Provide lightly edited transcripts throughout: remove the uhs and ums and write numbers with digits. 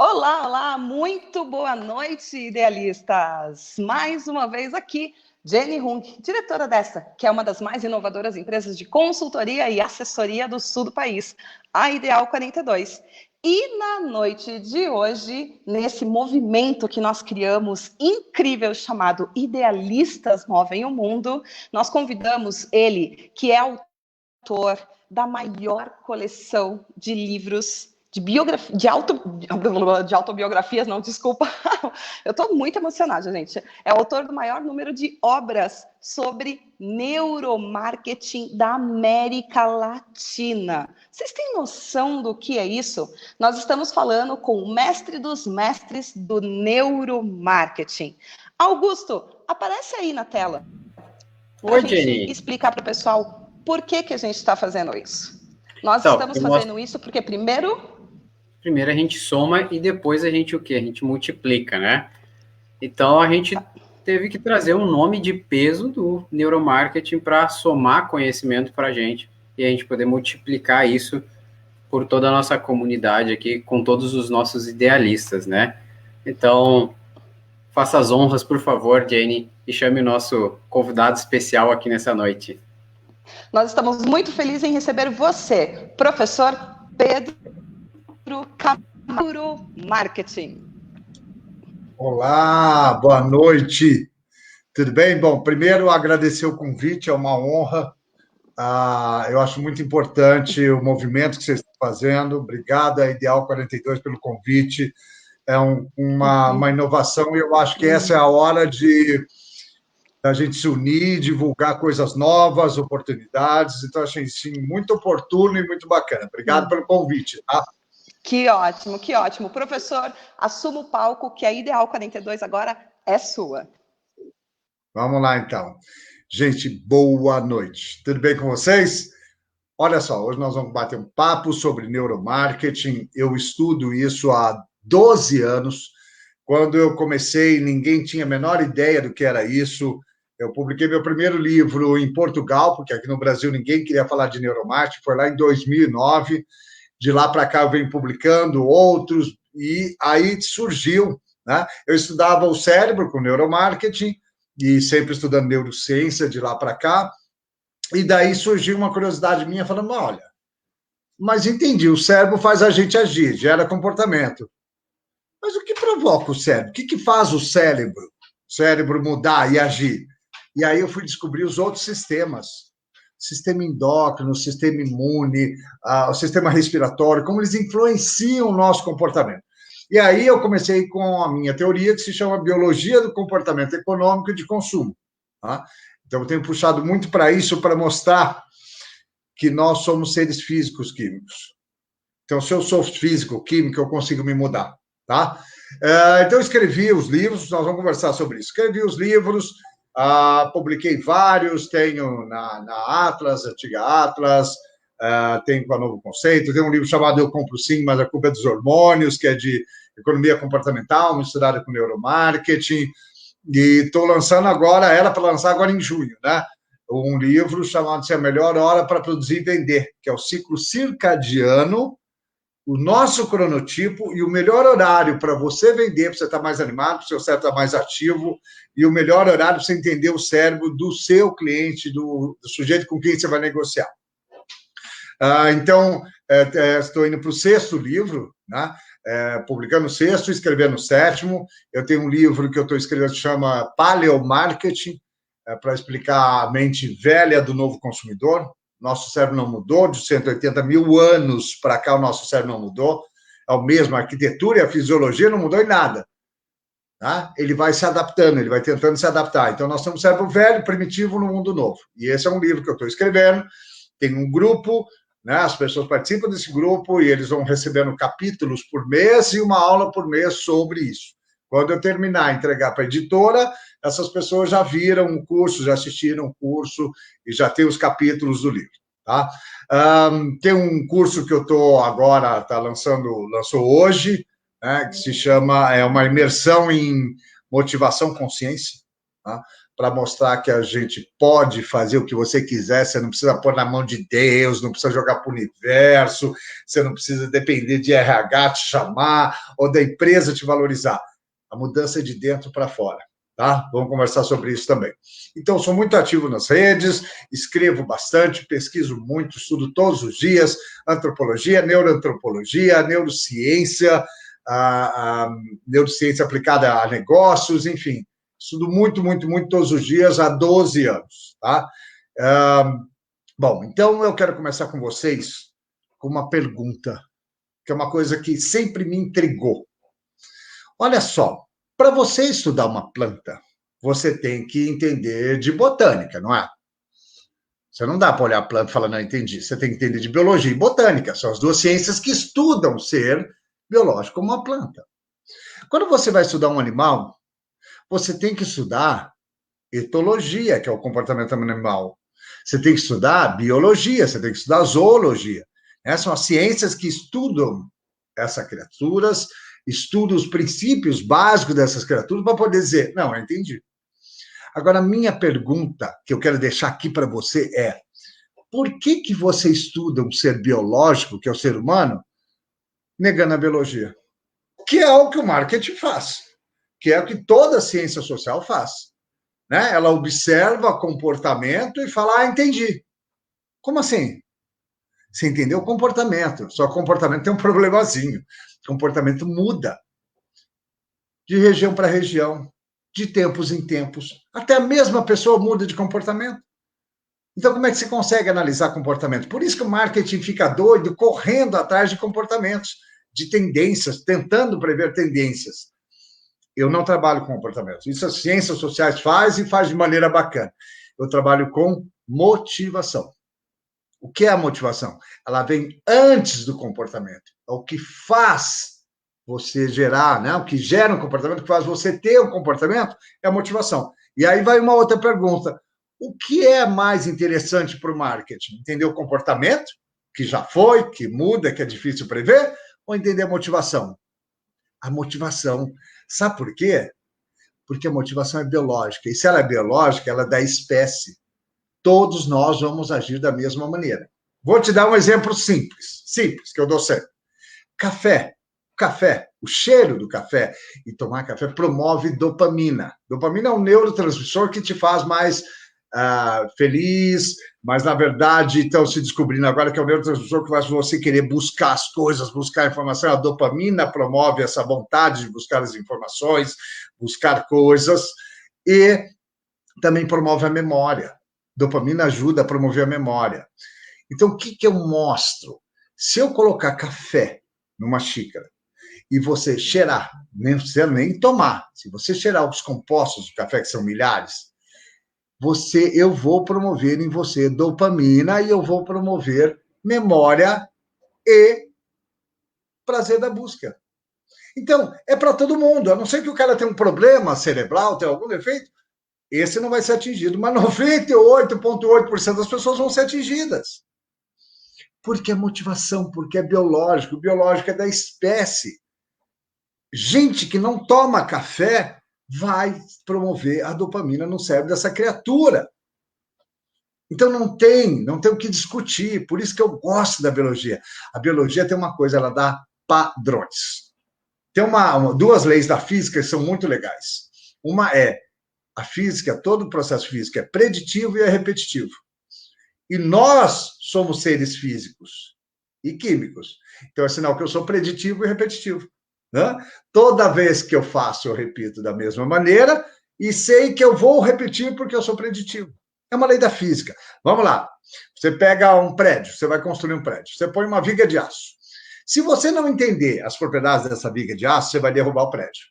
Olá, olá, muito boa noite, idealistas! Mais uma vez aqui, Jenny Hung, diretora dessa, que é uma das mais inovadoras empresas de consultoria e assessoria do sul do país, a Ideal 42. E na noite de hoje, nesse movimento que nós criamos, incrível, chamado Idealistas Movem o Mundo, nós convidamos ele, que é autor da maior coleção de livros de autobiografias, não, desculpa. Eu estou muito emocionada, gente. É o autor do maior número de obras sobre neuromarketing da América Latina. Vocês têm noção do que é isso? Nós estamos falando com o mestre dos mestres do neuromarketing. Augusto, aparece aí na tela para a gente Jenny. explicar para o pessoal por que a gente está fazendo isso. Nós estamos fazendo isso porque Primeiro a gente soma e depois a gente o quê? A gente multiplica, né? Então, a gente teve que trazer um nome de peso do neuromarketing para somar conhecimento para a gente e a gente poder multiplicar isso por toda a nossa comunidade aqui, com todos os nossos idealistas, né? Então, faça as honras, por favor, Jenny, e chame o nosso convidado especial aqui nessa noite. Nós estamos muito felizes em receber você, professor Pedro Camuro Marketing. Olá, boa noite. Tudo bem? Bom, primeiro agradecer o convite, é uma honra. Eu acho muito importante o movimento que vocês estão fazendo. Obrigado, a Ideal 42, pelo convite. É uma inovação e eu acho que essa é a hora da gente se unir, divulgar coisas novas, oportunidades. Então, achei sim, muito oportuno e muito bacana. Obrigado pelo convite. Tá? Que ótimo, que ótimo. Professor, assuma o palco, que a Ideal 42 agora é sua. Vamos lá, então. Gente, boa noite. Tudo bem com vocês? Olha só, hoje nós vamos bater um papo sobre neuromarketing. Eu estudo isso há 12 anos. Quando eu comecei, ninguém tinha a menor ideia do que era isso. Eu publiquei meu primeiro livro em Portugal, porque aqui no Brasil ninguém queria falar de neuromarketing. Foi lá em 2009. De lá para cá eu venho publicando outros, e aí surgiu, né? Eu estudava o cérebro com neuromarketing, e sempre estudando neurociência de lá para cá, e daí surgiu uma curiosidade minha, falando, olha, mas entendi, o cérebro faz a gente agir, gera comportamento. Mas o que provoca o cérebro? O que faz o cérebro mudar e agir? E aí eu fui descobrir os outros sistemas, sistema endócrino, sistema imune, o sistema respiratório, como eles influenciam o nosso comportamento. E aí eu comecei com a minha teoria, que se chama Biologia do Comportamento Econômico e de Consumo. Tá? Então, eu tenho puxado muito para isso, para mostrar que nós somos seres físicos químicos. Então, se eu sou físico-químico, eu consigo me mudar. Tá? Então, eu escrevi os livros, nós vamos conversar sobre isso. Escrevi os livros, publiquei vários, tenho na Atlas, antiga Atlas, tenho com a Novo Conceito, tem um livro chamado Eu Compro Sim, mas a culpa é dos hormônios, que é de economia comportamental, misturada com neuromarketing, e estou lançando agora, era para lançar agora em junho, né? Um livro chamado A Melhor Hora para Produzir e Vender, que é o ciclo circadiano, o nosso cronotipo e o melhor horário para você vender, para você estar mais animado, para o seu cérebro estar mais ativo, e o melhor horário para você entender o cérebro do seu cliente, do sujeito com quem você vai negociar. Então, estou indo para o 6º livro, né? Publicando o 6º, escrevendo o 7º. Eu tenho um livro que eu estou escrevendo que chama Paleomarketing, para explicar a mente velha do novo consumidor. Nosso cérebro não mudou, de 180 mil anos para cá o nosso cérebro não mudou, é o mesmo, a arquitetura e a fisiologia não mudou em nada. Tá? Ele vai se adaptando, ele vai tentando se adaptar. Então, nós temos um cérebro velho, primitivo, no mundo novo. E esse é um livro que eu estou escrevendo, tem um grupo, né? As pessoas participam desse grupo e eles vão recebendo capítulos por mês e uma aula por mês sobre isso. Quando eu terminar, entregar para a editora, essas pessoas já viram o curso, já assistiram o curso e já tem os capítulos do livro. Tá? Tem um curso que eu estou agora, lançou hoje, né, que se chama uma imersão em motivação consciência, tá? para mostrar que a gente pode fazer o que você quiser, você não precisa pôr na mão de Deus, não precisa jogar para o universo, você não precisa depender de RH te chamar ou da empresa te valorizar. A mudança é de dentro para fora, tá? Vamos conversar sobre isso também. Então, sou muito ativo nas redes, escrevo bastante, pesquiso muito, estudo todos os dias, antropologia, neuroantropologia, neurociência, a neurociência aplicada a negócios, enfim, estudo muito, muito, muito todos os dias há 12 anos, tá? Bom, então eu quero começar com vocês com uma pergunta, que é uma coisa que sempre me intrigou. Olha só, para você estudar uma planta, você tem que entender de botânica, não é? Você não dá para olhar a planta e falar, não, entendi. Você tem que entender de biologia e botânica. São as duas ciências que estudam o ser biológico como uma planta. Quando você vai estudar um animal, você tem que estudar etologia, que é o comportamento animal. Você tem que estudar biologia, você tem que estudar zoologia. São as ciências que estudam essas criaturas, estudam os princípios básicos dessas criaturas para poder dizer, não, eu entendi. Agora, a minha pergunta que eu quero deixar aqui para você é, por que você estuda um ser biológico, que é o ser humano, negando a biologia? Que é o que o marketing faz, que é o que toda ciência social faz. Né? Ela observa comportamento e fala, entendi. Como assim? Você entendeu o comportamento, só que o comportamento tem um problemazinho. O comportamento muda de região para região, de tempos em tempos. Até a mesma pessoa muda de comportamento. Então, como é que você consegue analisar comportamento? Por isso que o marketing fica doido, correndo atrás de comportamentos, de tendências, tentando prever tendências. Eu não trabalho com comportamento. Isso as ciências sociais fazem e faz de maneira bacana. Eu trabalho com motivação. O que é a motivação? Ela vem antes do comportamento. É o que faz você gerar, né? O que gera um comportamento, o que faz você ter um comportamento, é a motivação. E aí vai uma outra pergunta. O que é mais interessante para o marketing? Entender o comportamento, que já foi, que muda, que é difícil prever, ou entender a motivação? A motivação. Sabe por quê? Porque a motivação é biológica. E se ela é biológica, ela é da espécie. Todos nós vamos agir da mesma maneira. Vou te dar um exemplo simples, que eu dou sempre. Café, o cheiro do café e tomar café promove dopamina. Dopamina é um neurotransmissor que te faz mais feliz, mas na verdade estão se descobrindo agora que é o neurotransmissor que faz você querer buscar as coisas, buscar informação. A dopamina promove essa vontade de buscar as informações, buscar coisas e também promove a memória. Dopamina ajuda a promover a memória. Então, o que eu mostro? Se eu colocar café numa xícara e você cheirar, nem precisa nem tomar, se você cheirar os compostos do café, que são milhares, eu vou promover em você dopamina e eu vou promover memória e prazer da busca. Então, é para todo mundo, a não ser que o cara tenha um problema cerebral, tenha algum defeito, esse não vai ser atingido, mas 98,8% das pessoas vão ser atingidas. Porque é motivação, porque é biológico, o biológico é da espécie. Gente que não toma café vai promover a dopamina no cérebro dessa criatura. Então não tem o que discutir, por isso que eu gosto da biologia. A biologia tem uma coisa, ela dá padrões. Tem duas leis da física que são muito legais. Uma é a física, todo o processo físico é preditivo e é repetitivo. E nós somos seres físicos e químicos. Então é sinal que eu sou preditivo e repetitivo. Né? Toda vez que eu faço, eu repito da mesma maneira e sei que eu vou repetir porque eu sou preditivo. É uma lei da física. Vamos lá. Você pega um prédio, você vai construir um prédio. Você põe uma viga de aço. Se você não entender as propriedades dessa viga de aço, você vai derrubar o prédio.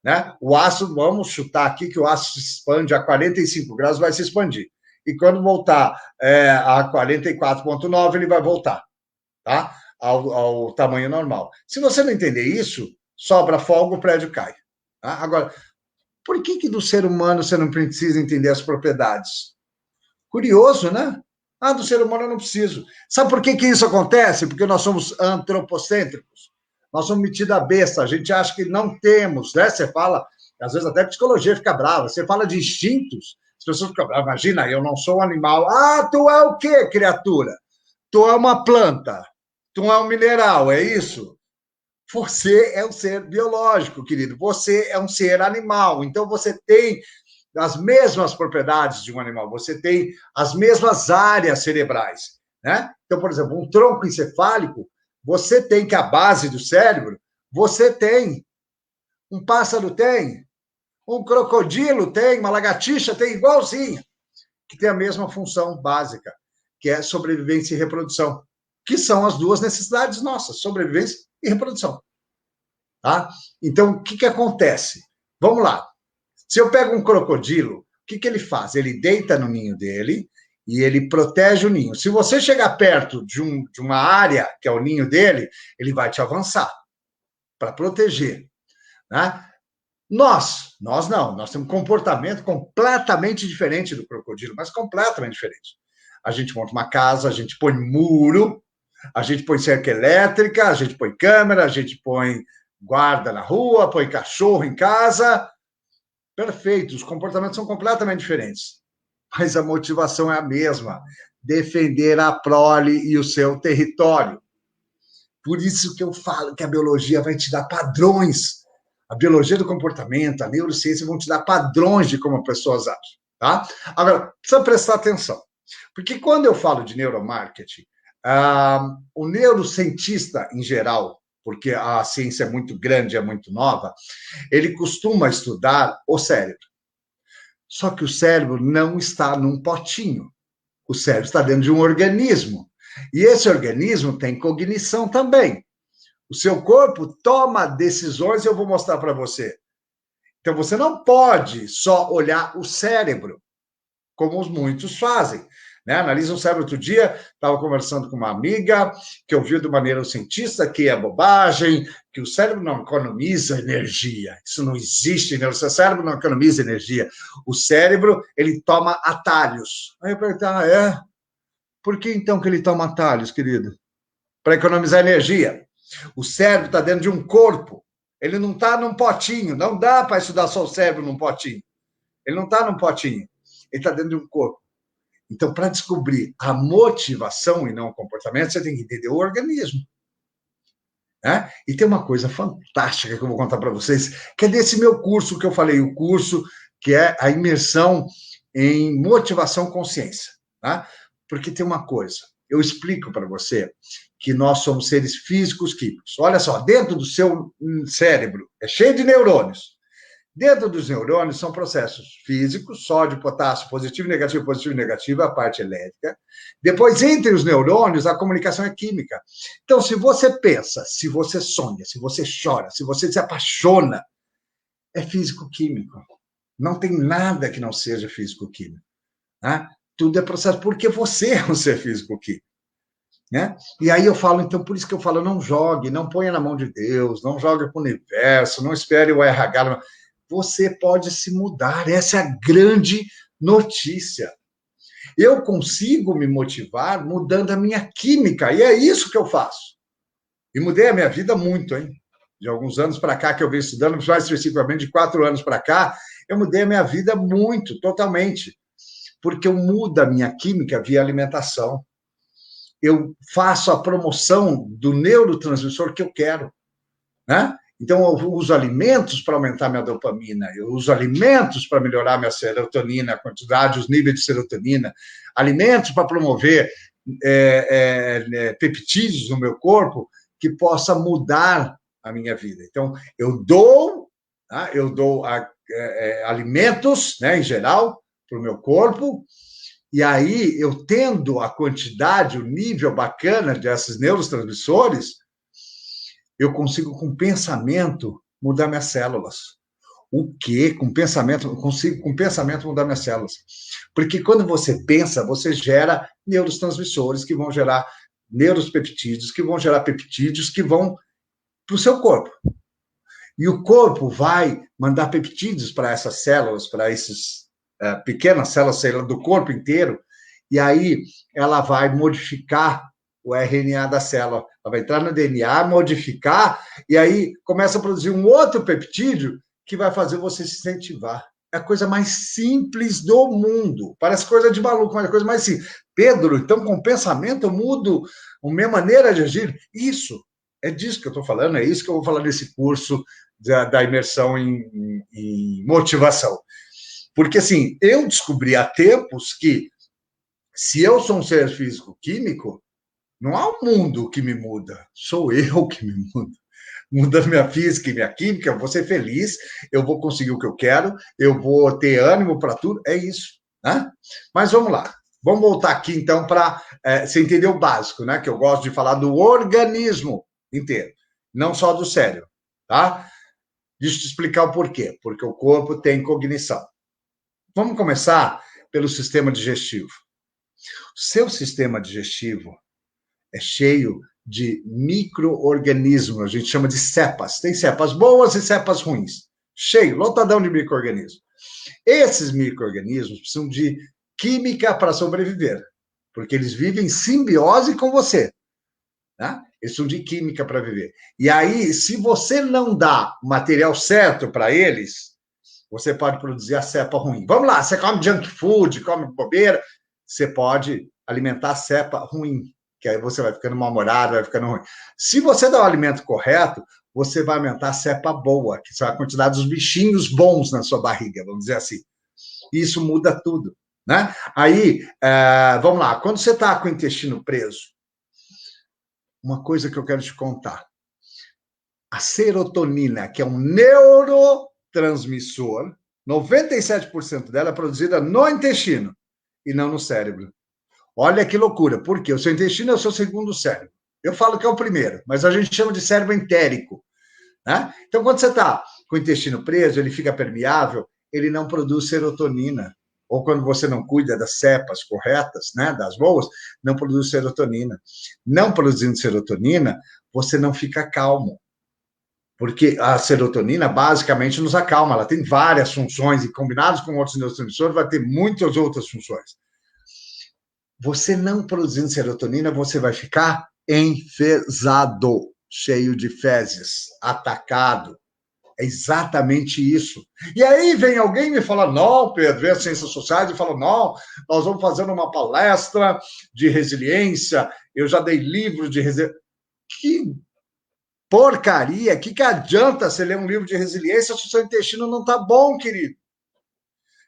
Né? O aço, vamos chutar aqui que o aço se expande a 45 graus, vai se expandir. E quando voltar a 44,9, ele vai voltar, tá? Ao tamanho normal. Se você não entender isso, sobra folga, o prédio cai. Tá? Agora, por que do ser humano você não precisa entender as propriedades? Curioso, né? Do ser humano eu não preciso. Sabe por que isso acontece? Porque nós somos antropocêntricos. Nós somos metidos a besta, a gente acha que não temos, né? Você fala, às vezes até a psicologia fica brava, você fala de instintos, pessoas ficam, imagina, eu não sou um animal. Ah, tu é o quê, criatura? Tu é uma planta, tu é um mineral, é isso? Você é um ser biológico, querido. Você é um ser animal. Então, você tem as mesmas propriedades de um animal. Você tem as mesmas áreas cerebrais, né? Então, por exemplo, um tronco encefálico, você tem que a base do cérebro, você tem. Um pássaro tem. Um crocodilo tem. Uma lagartixa tem igualzinho. Que tem a mesma função básica, que é sobrevivência e reprodução, que são as duas necessidades nossas, sobrevivência e reprodução. Tá? Então, o que acontece? Vamos lá. Se eu pego um crocodilo, o que ele faz? Ele deita no ninho dele e ele protege o ninho. Se você chegar perto de uma área, que é o ninho dele, ele vai te avançar para proteger. Né? Nós não, nós temos um comportamento completamente diferente do crocodilo, mas completamente diferente. A gente monta uma casa, a gente põe muro, a gente põe cerca elétrica, a gente põe câmera, a gente põe guarda na rua, põe cachorro em casa. Perfeito, os comportamentos são completamente diferentes, mas a motivação é a mesma, defender a prole e o seu território. Por isso que eu falo que a biologia vai te dar padrões. A biologia do comportamento, a neurociência vão te dar padrões de como as pessoas agem, tá? Agora, precisa prestar atenção, porque quando eu falo de neuromarketing, o neurocientista em geral, porque a ciência é muito grande, é muito nova, ele costuma estudar o cérebro. Só que o cérebro não está num potinho. O cérebro está dentro de um organismo. E esse organismo tem cognição também. O seu corpo toma decisões, eu vou mostrar para você. Então, você não pode só olhar o cérebro, como os muitos fazem. Né? Analisa o cérebro. Outro dia, estava conversando com uma amiga que ouviu de maneira cientista que é bobagem, que o cérebro não economiza energia. Isso não existe, né? O seu cérebro não economiza energia. O cérebro, ele toma atalhos. Aí eu perguntei, é? Por que então que ele toma atalhos, querido? Para economizar energia. O cérebro está dentro de um corpo. Ele não está num potinho. Não dá para estudar só o cérebro num potinho. Ele não está num potinho. Ele está dentro de um corpo. Então, para descobrir a motivação e não o comportamento, você tem que entender o organismo. Né? E tem uma coisa fantástica que eu vou contar para vocês, que é desse meu curso que eu falei, o curso que é a imersão em motivação consciência. Tá? Porque tem uma coisa, eu explico para você que nós somos seres físicos químicos. Olha só, dentro do seu cérebro, é cheio de neurônios. Dentro dos neurônios são processos físicos, sódio, potássio, positivo e negativo, a parte elétrica. Depois, entre os neurônios, a comunicação é química. Então, se você pensa, se você sonha, se você chora, se você se apaixona, é físico-químico. Não tem nada que não seja físico-químico. Né? Tudo é processo, porque você é um ser físico-químico. Né? E aí eu falo, então, por isso que eu falo, não jogue, não ponha na mão de Deus, não jogue para o universo, não espere o RH. Você pode se mudar, essa é a grande notícia. Eu consigo me motivar mudando a minha química, e é isso que eu faço. E mudei a minha vida muito, hein? De alguns anos para cá que eu venho estudando, mais especificamente de 4 anos para cá, eu mudei a minha vida muito, totalmente. Porque eu mudo a minha química via alimentação. Eu faço a promoção do neurotransmissor que eu quero, né? Então, eu uso alimentos para aumentar minha dopamina, eu uso alimentos para melhorar minha serotonina, a quantidade, os níveis de serotonina, alimentos para promover peptídeos no meu corpo que possa mudar a minha vida. Então, eu dou alimentos, né, em geral, para o meu corpo, e aí eu tendo a quantidade, o nível bacana desses neurotransmissores, eu consigo, com pensamento, mudar minhas células. O quê? Com pensamento, eu consigo, com pensamento, mudar minhas células. Porque quando você pensa, você gera neurotransmissores que vão gerar neuropeptídeos, que vão gerar peptídeos que vão para o seu corpo. E o corpo vai mandar peptídeos para essas células, para essas pequenas células do corpo inteiro, e aí ela vai modificar o RNA da célula. Ela vai entrar no DNA, modificar, e aí começa a produzir um outro peptídeo que vai fazer você se incentivar. é a coisa mais simples do mundo. Parece coisa de maluco, mas é a coisa mais simples. Pedro, então, com pensamento eu mudo a minha maneira de agir? Isso, é disso que eu estou falando, é isso que eu vou falar nesse curso da imersão em motivação. Porque, assim, eu descobri há tempos que, se eu sou um ser físico-químico, não há um mundo que me muda, sou eu que me mudo. Muda minha física e minha química, eu vou ser feliz, eu vou conseguir o que eu quero, eu vou ter ânimo para tudo, é isso, né? Mas vamos lá, vamos voltar aqui então para você entender o básico, né? Que eu gosto de falar do organismo inteiro, não só do cérebro, tá? Deixa eu te explicar o porquê, porque o corpo tem cognição. Vamos começar pelo sistema digestivo. O seu sistema digestivo é cheio de micro-organismos, a gente chama de cepas. Tem cepas boas e cepas ruins. Cheio, lotadão de micro-organismos. Esses micro-organismos precisam de química para sobreviver, porque eles vivem em simbiose com você. Né? Eles precisam de química para viver. E aí, se você não dá o material certo para eles, você pode produzir a cepa ruim. Vamos lá, você come junk food, come bobeira, você pode alimentar a cepa ruim, que aí você vai ficando mal-humorado, vai ficando ruim. Se você dá o alimento correto, você vai aumentar a cepa boa, que são a quantidade dos bichinhos bons na sua barriga, vamos dizer assim. Isso muda tudo, né? Aí, vamos lá, quando você está com o intestino preso, uma coisa que eu quero te contar. A serotonina, que é um neurotransmissor, 97% dela é produzida no intestino e não no cérebro. Olha que loucura, porque o seu intestino é o seu segundo cérebro. Eu falo que é o primeiro, mas a gente chama de cérebro entérico. Né? Então, quando você está com o intestino preso, ele fica permeável, ele não produz serotonina. Ou quando você não cuida das cepas corretas, né, das boas, não produz serotonina. Não produzindo serotonina, você não fica calmo. Porque a serotonina, basicamente, nos acalma. Ela tem várias funções e, combinados com outros neurotransmissores, vai ter muitas outras funções. Você não produzindo serotonina, você vai ficar enfesado, cheio de fezes, atacado. É exatamente isso. E aí vem alguém e me fala, não, Pedro, vem as ciências sociais e fala, não, nós vamos fazer uma palestra de resiliência, eu já dei livro de resiliência. Que porcaria! O que adianta você ler um livro de resiliência se o seu intestino não está bom, querido? O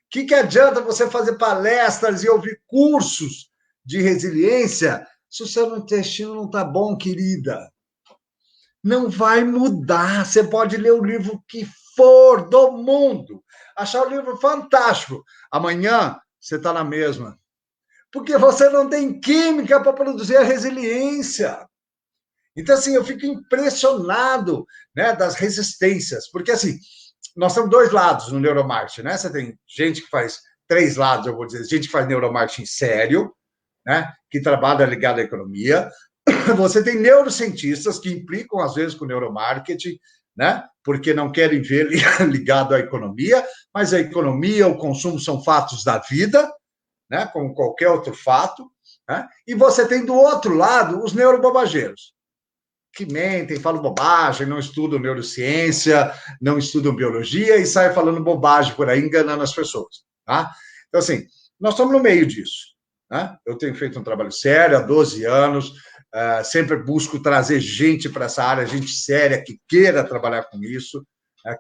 que adianta você fazer palestras e ouvir cursos de resiliência se o seu intestino não está bom, querida? Não vai mudar. Você pode ler o livro que for do mundo, achar o livro fantástico. Amanhã você está na mesma. Porque você não tem química para produzir a resiliência. Então, assim, eu fico impressionado, né, das resistências. Porque, assim, nós temos dois lados no neuromarketing, né? Você tem gente que faz 3 lados, eu vou dizer, gente que faz neuromarketing sério, né, que trabalha ligado à economia. Você tem neurocientistas que implicam, às vezes, com o neuromarketing, né? Porque não querem ver ligado à economia, mas a economia, o consumo são fatos da vida, né? Como qualquer outro fato. Né? E você tem, do outro lado, os neurobobageiros, que mentem, falam bobagem, não estudam neurociência, não estudam biologia e saem falando bobagem por aí, enganando as pessoas. Tá? Então, assim, nós estamos no meio disso. Né? Eu tenho feito um trabalho sério há 12 anos, sempre busco trazer gente para essa área, gente séria, que queira trabalhar com isso,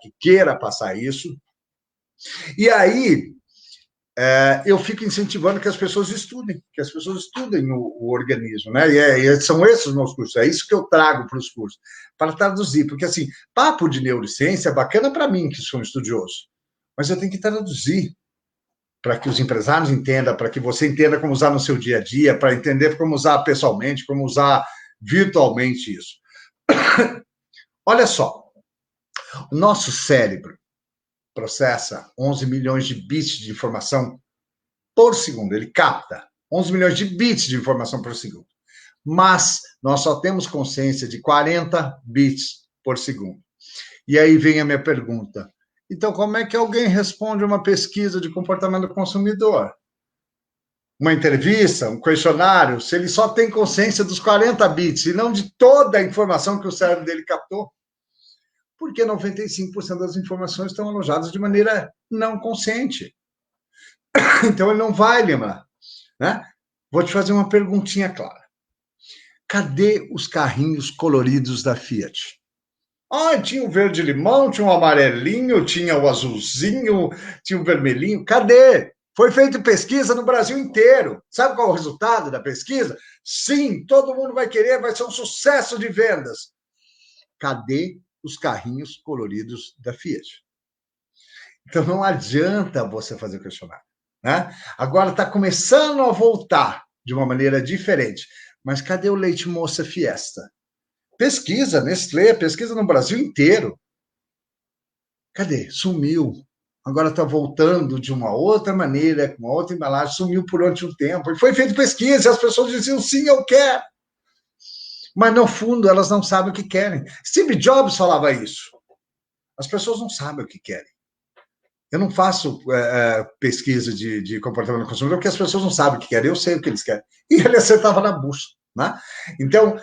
que queira passar isso. E aí, eu fico incentivando que as pessoas estudem, o organismo, né? E são esses os meus cursos, é isso que eu trago para os cursos, para traduzir, porque, assim, papo de neurociência é bacana para mim, que sou um estudioso, mas eu tenho que traduzir para que os empresários entendam, para que você entenda como usar no seu dia a dia, para entender como usar pessoalmente, como usar virtualmente isso. Olha só, o nosso cérebro processa 11 milhões de bits de informação por segundo, ele capta 11 milhões de bits de informação por segundo, mas nós só temos consciência de 40 bits por segundo. E aí vem a minha pergunta, então como é que alguém responde uma pesquisa de comportamento do consumidor? Uma entrevista, um questionário, se ele só tem consciência dos 40 bits e não de toda a informação que o cérebro dele captou? Porque 95% das informações estão alojadas de maneira não consciente. Então, ele não vai lembrar. Né? Vou te fazer uma perguntinha clara. Cadê os carrinhos coloridos da Fiat? Tinha o verde-limão, tinha o amarelinho, tinha o azulzinho, tinha o vermelhinho. Cadê? Foi feita pesquisa no Brasil inteiro. Sabe qual é o resultado da pesquisa? Sim, todo mundo vai querer, vai ser um sucesso de vendas. Cadê os carrinhos coloridos da Fiat? Então, não adianta você fazer o questionário. Né? Agora está começando a voltar de uma maneira diferente. Mas cadê o leite moça Fiesta? Pesquisa, Nestlé, pesquisa no Brasil inteiro. Cadê? Sumiu. Agora está voltando de uma outra maneira, com uma outra embalagem, sumiu por onde um tempo. E foi feita pesquisa, e as pessoas diziam, sim, eu quero. Mas, no fundo, elas não sabem o que querem. Steve Jobs falava isso. As pessoas não sabem o que querem. Eu não faço pesquisa de comportamento do consumidor porque as pessoas não sabem o que querem, eu sei o que eles querem. E ele acertava na bucha. Né? Então,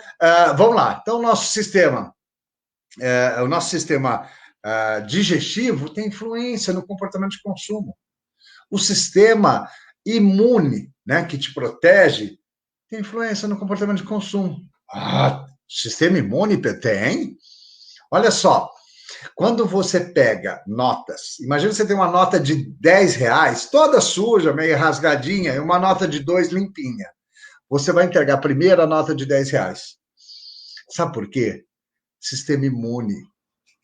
vamos lá. Então, o nosso sistema digestivo tem influência no comportamento de consumo. O sistema imune, né, que te protege, tem influência no comportamento de consumo. Sistema imune tem? Olha só. Quando você pega notas, imagina você tem uma nota de R$10, toda suja, meio rasgadinha, e uma nota de 2 limpinha. Você vai entregar a primeira nota de R$10. Sabe por quê? Sistema imune.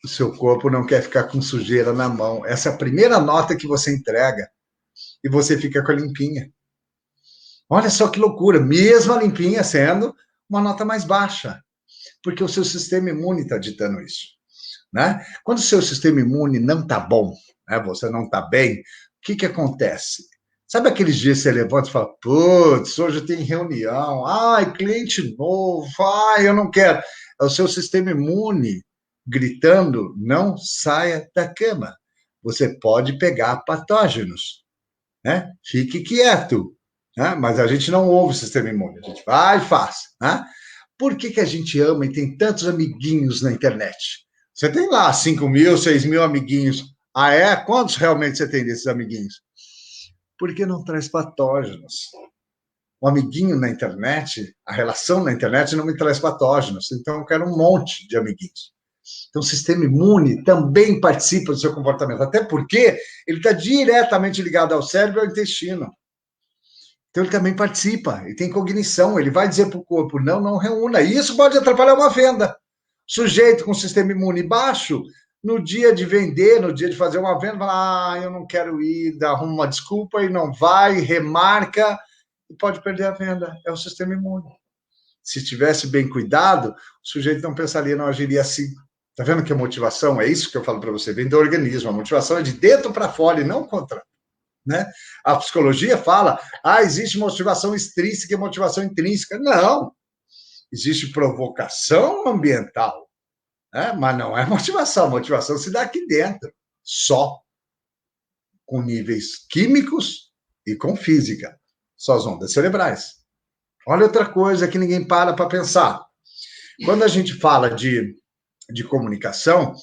O seu corpo não quer ficar com sujeira na mão. Essa é a primeira nota que você entrega e você fica com a limpinha. Olha só que loucura, mesmo a limpinha sendo uma nota mais baixa, porque o seu sistema imune está ditando isso. Né? Quando o seu sistema imune não está bom, né? Você não está bem, o que acontece? Sabe aqueles dias que você levanta e fala, putz, hoje tem reunião, cliente novo, eu não quero. É o seu sistema imune gritando, não saia da cama. Você pode pegar patógenos, né? Fique quieto. Né? Mas a gente não ouve o sistema imune, a gente vai e faz. Né? Por que a gente ama e tem tantos amiguinhos na internet? Você tem lá 5.000, 6.000 amiguinhos. Quantos realmente você tem desses amiguinhos? Porque não traz patógenos. O amiguinho na internet, a relação na internet não me traz patógenos. Então, eu quero um monte de amiguinhos. Então, o sistema imune também participa do seu comportamento. Até porque ele está diretamente ligado ao cérebro e ao intestino. Então, ele também participa. Ele tem cognição. Ele vai dizer para o corpo, não reúna. E isso pode atrapalhar uma venda. Sujeito com sistema imune baixo, no dia de vender, no dia de fazer uma venda, fala, eu não quero ir, arruma uma desculpa e não vai, remarca, e pode perder a venda. É o sistema imune. Se estivesse bem cuidado, o sujeito não pensaria, não agiria assim. Está vendo que a motivação, é isso que eu falo para você, vem do organismo. A motivação é de dentro para fora e não contra. Né? A psicologia fala, existe motivação extrínseca e motivação intrínseca. Não. Existe provocação ambiental, né? Mas não é motivação. A motivação se dá aqui dentro, só com níveis químicos e com física, só as ondas cerebrais. Olha outra coisa que ninguém para pensar. Quando a gente fala de comunicação,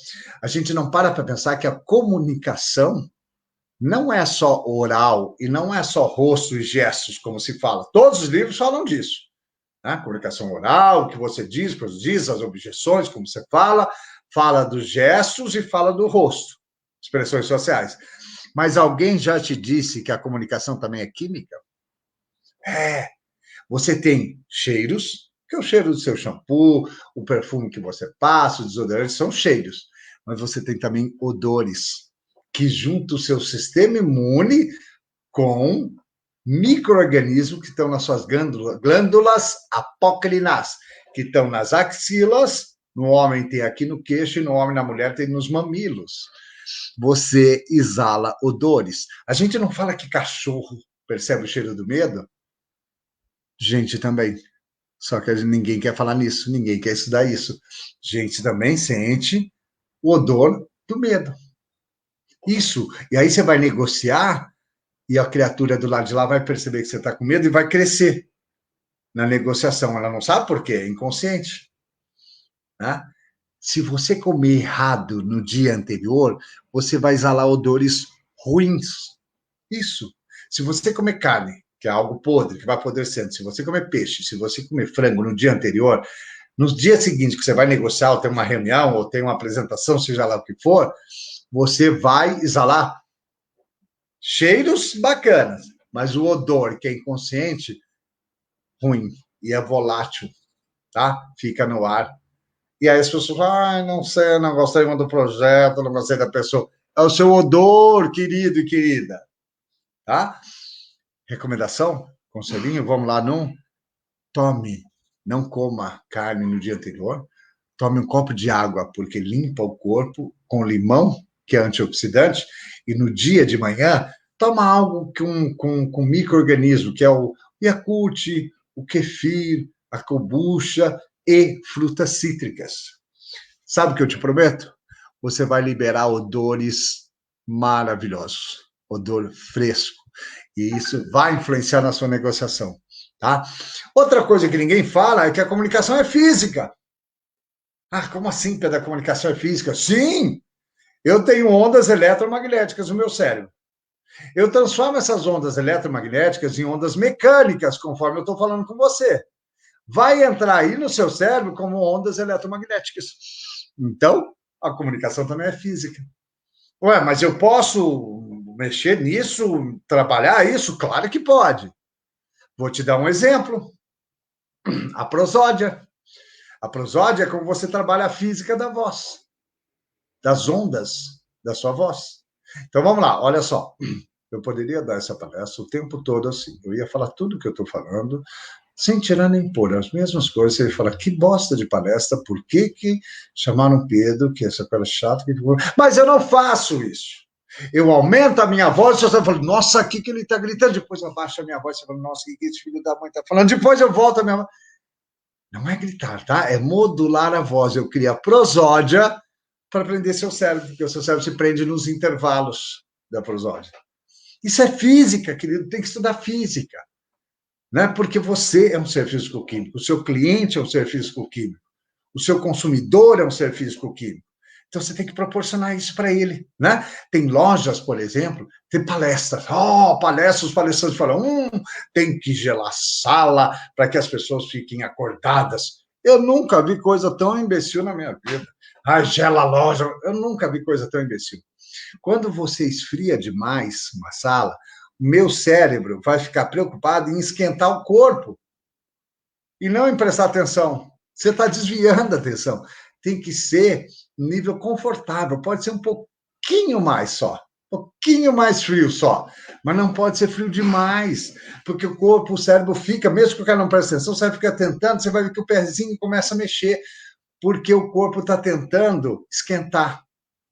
a gente não para pensar que a comunicação não é só oral e não é só rosto e gestos, como se fala. Todos os livros falam disso. Né? Comunicação oral, o que você diz, as objeções, como você fala dos gestos e fala do rosto, expressões sociais. Mas alguém já te disse que a comunicação também é química? Você tem cheiros, que é o cheiro do seu shampoo, o perfume que você passa, o desodorante, são cheiros. Mas você tem também odores, que juntam o seu sistema imune com micro-organismos que estão nas suas glândulas apócrinas, que estão nas axilas, no homem tem aqui no queixo, e no homem e na mulher tem nos mamilos. Você exala odores. A gente não fala que cachorro percebe o cheiro do medo? Gente também. Só que ninguém quer falar nisso, ninguém quer estudar isso. Gente também sente o odor do medo. Isso. E aí você vai negociar e a criatura do lado de lá vai perceber que você está com medo e vai crescer na negociação. Ela não sabe por quê, é inconsciente. Né? Se você comer errado no dia anterior, você vai exalar odores ruins. Isso. Se você comer carne, que é algo podre, que vai apodrecendo, se você comer peixe, se você comer frango no dia anterior, nos dias seguintes que você vai negociar, ou tem uma reunião, ou tem uma apresentação, seja lá o que for, você vai exalar cheiros bacanas, mas o odor, que é inconsciente, ruim, e é volátil, tá? Fica no ar. E aí as pessoas falam, não sei, não gostei muito do projeto, não gostei da pessoa. É o seu odor, querido e querida, tá? Recomendação, conselhinho, vamos lá num. Tome, não coma carne no dia anterior, tome um copo de água, porque limpa o corpo com limão, que é antioxidante, e no dia de manhã, toma algo com micro-organismo, que é o Yakult, o kefir, a kombucha e frutas cítricas. Sabe o que eu te prometo? Você vai liberar odores maravilhosos, odor fresco, e isso vai influenciar na sua negociação, tá? Outra coisa que ninguém fala é que a comunicação é física. Ah, como assim, Pedro, a comunicação é física? Sim! Eu tenho ondas eletromagnéticas no meu cérebro. Eu transformo essas ondas eletromagnéticas em ondas mecânicas, conforme eu estou falando com você. Vai entrar aí no seu cérebro como ondas eletromagnéticas. Então, a comunicação também é física. Ué, mas eu posso mexer nisso, trabalhar isso? Claro que pode. Vou te dar um exemplo. A prosódia. A prosódia é como você trabalha a física da voz, das ondas da sua voz. Então, vamos lá, olha só. Eu poderia dar essa palestra o tempo todo assim. Eu ia falar tudo que eu estou falando, sem tirar nem pôr, as mesmas coisas. Ele fala, que bosta de palestra, por que chamaram Pedro, que essa coisa chata, mas eu não faço isso. Eu aumento a minha voz, você fala, nossa, que ele está gritando, depois eu baixo a minha voz, você fala, nossa, que esse filho da mãe está falando, depois eu volto a minha voz. Não é gritar, tá? É modular a voz. Eu crio a prosódia para prender seu cérebro, porque o seu cérebro se prende nos intervalos da prosódia. Isso é física, querido, tem que estudar física. Né? Porque você é um ser físico-químico, o seu cliente é um ser físico-químico, o seu consumidor é um ser físico-químico. Então, você tem que proporcionar isso para ele. Né? Tem lojas, por exemplo, tem palestras. Palestras, os palestrantes falam, tem que gelar a sala para que as pessoas fiquem acordadas. Eu nunca vi coisa tão imbecil na minha vida. Gela a loja. Eu nunca vi coisa tão imbecil. Quando você esfria demais uma sala, o meu cérebro vai ficar preocupado em esquentar o corpo e não em prestar atenção. Você está desviando a atenção. Tem que ser um nível confortável, pode ser um pouquinho mais só, um pouquinho mais frio só, mas não pode ser frio demais, porque o corpo, o cérebro fica, mesmo que o cara não preste atenção, o cérebro fica tentando, você vai ver que o pezinho começa a mexer, porque o corpo está tentando esquentar.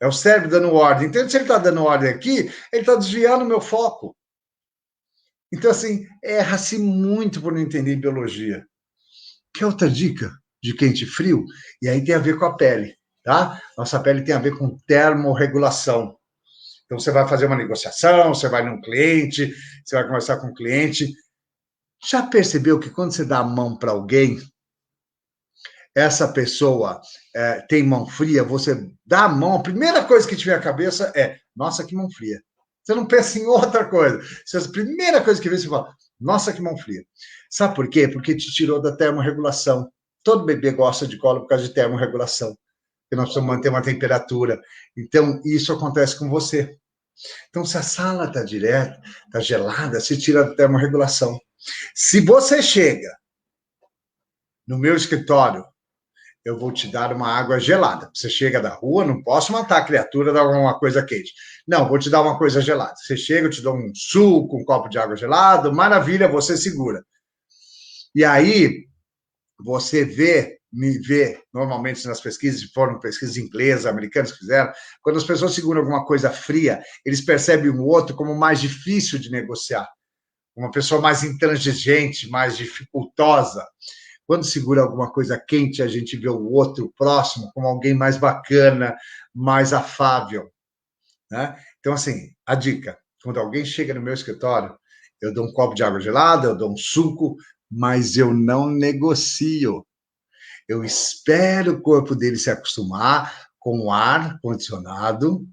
É o cérebro dando ordem. Então, se ele está dando ordem aqui, ele está desviando o meu foco. Então, assim, erra-se muito por não entender biologia. Que outra dica de quente e frio? E aí tem a ver com a pele, tá? Nossa pele tem a ver com termorregulação. Então, você vai fazer uma negociação, você vai num cliente, você vai conversar com o cliente. Já percebeu que quando você dá a mão para alguém, essa pessoa tem mão fria, você dá a mão, a primeira coisa que te vem à cabeça é, nossa, que mão fria. Você não pensa em outra coisa. A primeira coisa que vem, você fala, nossa, que mão fria. Sabe por quê? Porque te tirou da termorregulação. Todo bebê gosta de colo por causa de termorregulação. Porque nós precisamos manter uma temperatura. Então, isso acontece com você. Então, se a sala está direta, está gelada, se tira da termorregulação. Se você chega no meu escritório, eu vou te dar uma água gelada. Você chega da rua, não posso matar a criatura, dar uma coisa quente. Não, vou te dar uma coisa gelada. Você chega, eu te dou um suco, um copo de água gelado, maravilha, você segura. E aí, você me vê, normalmente nas pesquisas, foram pesquisas inglesas, americanas que fizeram, quando as pessoas seguram alguma coisa fria, eles percebem o outro como mais difícil de negociar. Uma pessoa mais intransigente, mais dificultosa. Quando segura alguma coisa quente, a gente vê o outro próximo como alguém mais bacana, mais afável. Né? Então, assim, a dica, quando alguém chega no meu escritório, eu dou um copo de água gelada, eu dou um suco, mas eu não negocio. Eu espero o corpo dele se acostumar com o ar condicionado,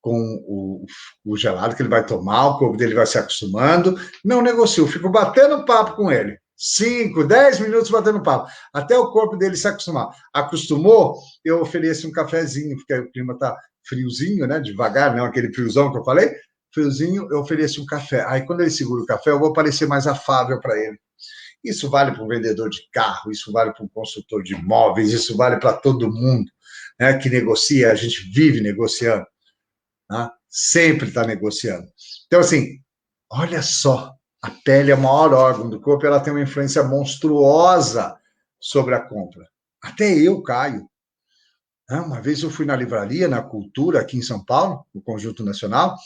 com o gelado que ele vai tomar, o corpo dele vai se acostumando. Não negocio, fico batendo papo com ele. 5, 10 minutos batendo papo, até o corpo dele se acostumar. Acostumou, eu ofereço um cafezinho, porque o clima está friozinho, né? Devagar, não aquele friozão que eu falei. Friozinho, eu ofereço um café. Aí, quando ele segura o café, eu vou parecer mais afável para ele. Isso vale para um vendedor de carro, isso vale para um consultor de imóveis, isso vale para todo mundo, né, que negocia, a gente vive negociando, né? Sempre está negociando. Então, assim, olha só, a pele é o maior órgão do corpo, ela tem uma influência monstruosa sobre a compra. Até eu caio. Uma vez eu fui na livraria, na Cultura, aqui em São Paulo, no Conjunto Nacional,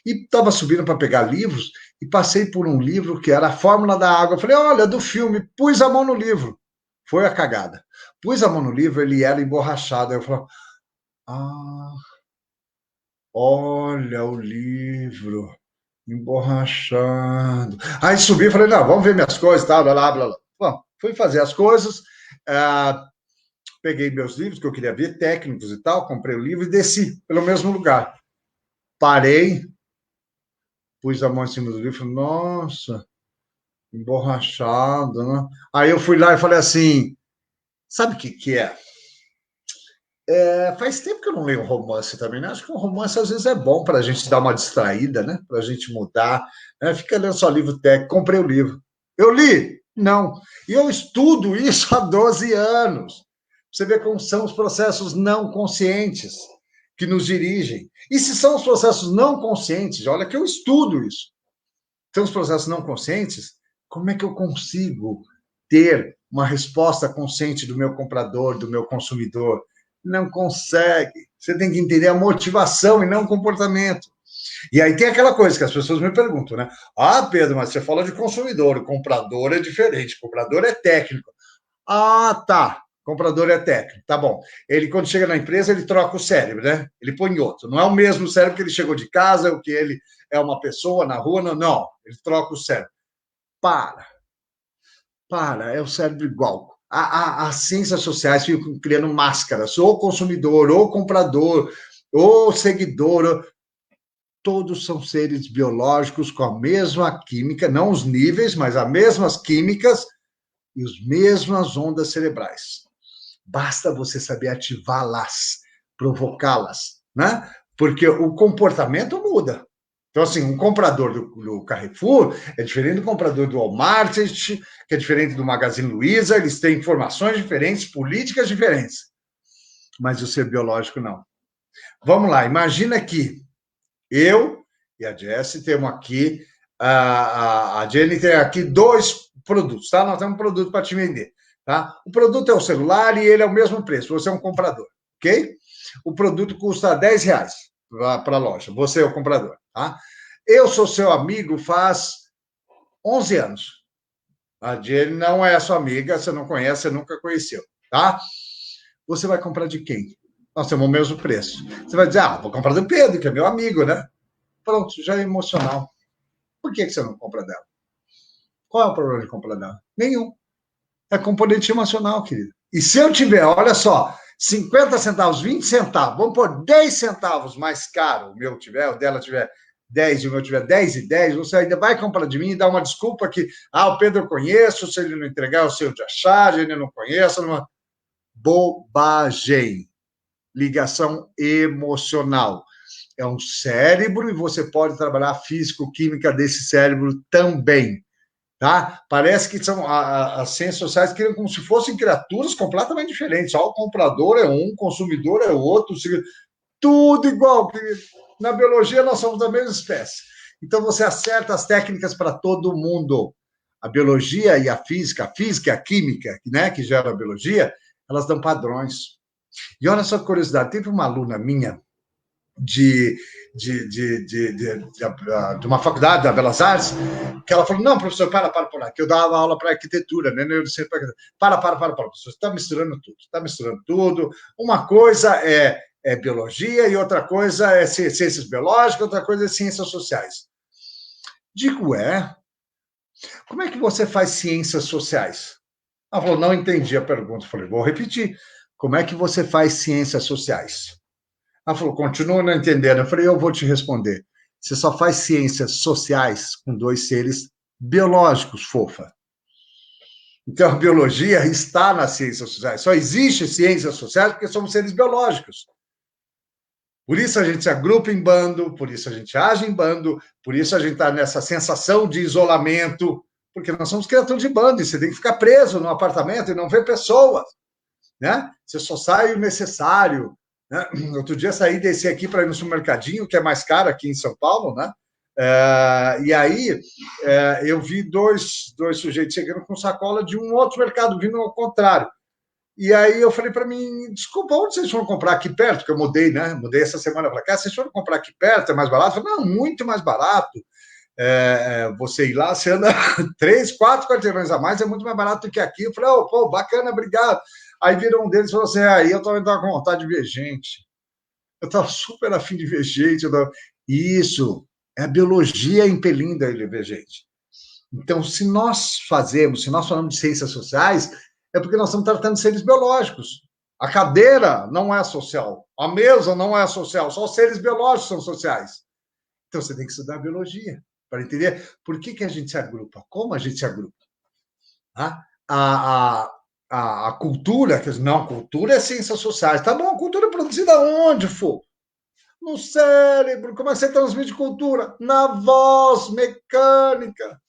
e estava subindo para pegar livros, e passei por um livro que era a Fórmula da Água. Eu falei, olha, do filme, pus a mão no livro. Foi a cagada. Pus a mão no livro, ele era emborrachado. Aí eu falei, olha o livro, emborrachado. Aí subi e falei, não, vamos ver minhas coisas, tal, blá, blá, blá. Bom, fui fazer as coisas, peguei meus livros, que eu queria ver, técnicos e tal, comprei o livro e desci pelo mesmo lugar. Parei, pus a mão em cima do livro e falei, nossa, emborrachado, né? Aí eu fui lá e falei assim, sabe o que é? Faz tempo que eu não leio um romance também, né? Acho que um romance às vezes é bom para a gente dar uma distraída, né? Para a gente mudar, né? Fica lendo só livro técnico. Comprei o livro. Eu li? Não. E eu estudo isso há 12 anos. Você vê como são os processos não conscientes que nos dirigem. E se são os processos não conscientes, olha que eu estudo isso. São os processos não conscientes, como é que eu consigo ter uma resposta consciente do meu comprador, do meu consumidor? Não consegue. Você tem que entender a motivação e não o comportamento. E aí tem aquela coisa que as pessoas me perguntam, né? Ah, Pedro, mas você fala de consumidor, o comprador é diferente, o comprador é técnico. Ah, tá. Comprador é técnico, tá bom. Ele, quando chega na empresa, ele troca o cérebro, né? Ele põe outro. Não é o mesmo cérebro que ele chegou de casa, o que ele é uma pessoa na rua, não. Ele troca o cérebro. Para, é o cérebro igual. As ciências sociais ficam criando máscaras, ou consumidor, ou comprador, ou seguidor. Todos são seres biológicos com a mesma química, não os níveis, mas as mesmas químicas e as mesmas ondas cerebrais. Basta você saber ativá-las, provocá-las, né? Porque o comportamento muda. Então, assim, um comprador do Carrefour é diferente do comprador do Walmart, que é diferente do Magazine Luiza, eles têm informações diferentes, políticas diferentes. Mas o ser biológico, não. Vamos lá, imagina que eu e a Jessie temos aqui, a Jenny tem aqui 2 produtos, tá? Nós temos um produto para te vender, tá? O produto é o celular e ele é o mesmo preço, você é um comprador, ok? O produto custa R$10 para a loja, você é o comprador, tá? Eu sou seu amigo faz 11 anos. A Jenny não é sua amiga, você não conhece, você nunca conheceu, tá? Você vai comprar de quem? Nós temos o mesmo preço. Você vai dizer, vou comprar do Pedro, que é meu amigo, né? Pronto, já é emocional. Por que você não compra dela? Qual é o problema de comprar dela? Nenhum. É componente emocional, querido. E se eu tiver, olha só, 50 centavos, 20 centavos, vamos pôr 10 centavos mais caro, o meu tiver, o dela tiver 10 e o meu tiver 10 e 10, você ainda vai comprar de mim e dar uma desculpa que, o Pedro eu conheço, se ele não entregar, eu sei de achar, ele não conhece. Não... Bobagem. Ligação emocional. É um cérebro e você pode trabalhar a físico-química desse cérebro também, tá? Parece que são as ciências sociais criam como se fossem criaturas completamente diferentes. Só o comprador é um, o consumidor é outro, tudo igual. Na biologia nós somos da mesma espécie. Então você acerta as técnicas para todo mundo. A biologia e a física e a química, né, que gera a biologia, elas dão padrões. E olha só que curiosidade, teve uma aluna minha de uma faculdade da Belas Artes, que ela falou, não, professor, para, que eu dava aula para arquitetura, né? Para, professor, você está misturando tudo, uma coisa é biologia e outra coisa é ciências biológicas, outra coisa é ciências sociais. Digo, como é que você faz ciências sociais? Ela falou, não entendi a pergunta. Eu falei, vou repetir. Como é que você faz ciências sociais? Ela falou, continua não entendendo. Eu falei, eu vou te responder. Você só faz ciências sociais com dois seres biológicos, fofa. Então, a biologia está nas ciências sociais. Só existe ciências sociais porque somos seres biológicos. Por isso a gente se agrupa em bando, por isso a gente age em bando, por isso a gente está nessa sensação de isolamento, porque nós somos criaturas de bando e você tem que ficar preso no apartamento e não ver pessoas, né? Você só sai o necessário, né? Outro dia saí desse aqui para ir no supermercadinho, que é mais caro aqui em São Paulo, né? E aí eu vi dois sujeitos chegando com sacola de um outro mercado, vindo ao contrário. E aí eu falei para mim, desculpa, onde vocês foram comprar aqui perto? Que eu mudei, né? Mudei essa semana para cá. Vocês foram comprar aqui perto? É mais barato? Eu falei, não, muito mais barato. Você ir lá, você anda 3, 4 quarteirões a mais, é muito mais barato do que aqui. Eu falei, oh, pô, bacana, obrigado. Aí virou um deles e falou assim, aí eu também estava com vontade de ver gente. Eu estava super afim de ver gente. Isso, é a biologia impelindo a ele ver gente. Então, se nós falamos de ciências sociais, é porque nós estamos tratando de seres biológicos. A cadeira não é social, a mesa não é social, só os seres biológicos são sociais. Então, você tem que estudar biologia para entender por que a gente se agrupa, como a gente se agrupa. A cultura, não, cultura é ciências sociais. Tá bom, cultura é produzida onde for? No cérebro. Como é que você transmite cultura? Na voz mecânica.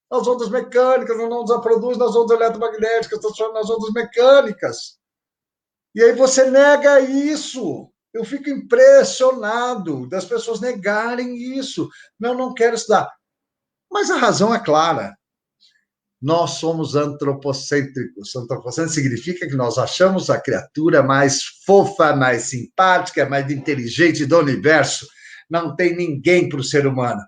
Nas ondas mecânicas, nas ondas produz, nas ondas eletromagnéticas, transforma nas ondas mecânicas. E aí você nega isso. Eu fico impressionado das pessoas negarem isso. Não quero estudar. Mas a razão é clara. Nós somos antropocêntricos. Antropocêntrico significa que nós achamos a criatura mais fofa, mais simpática, mais inteligente do universo. Não tem ninguém para o ser humano.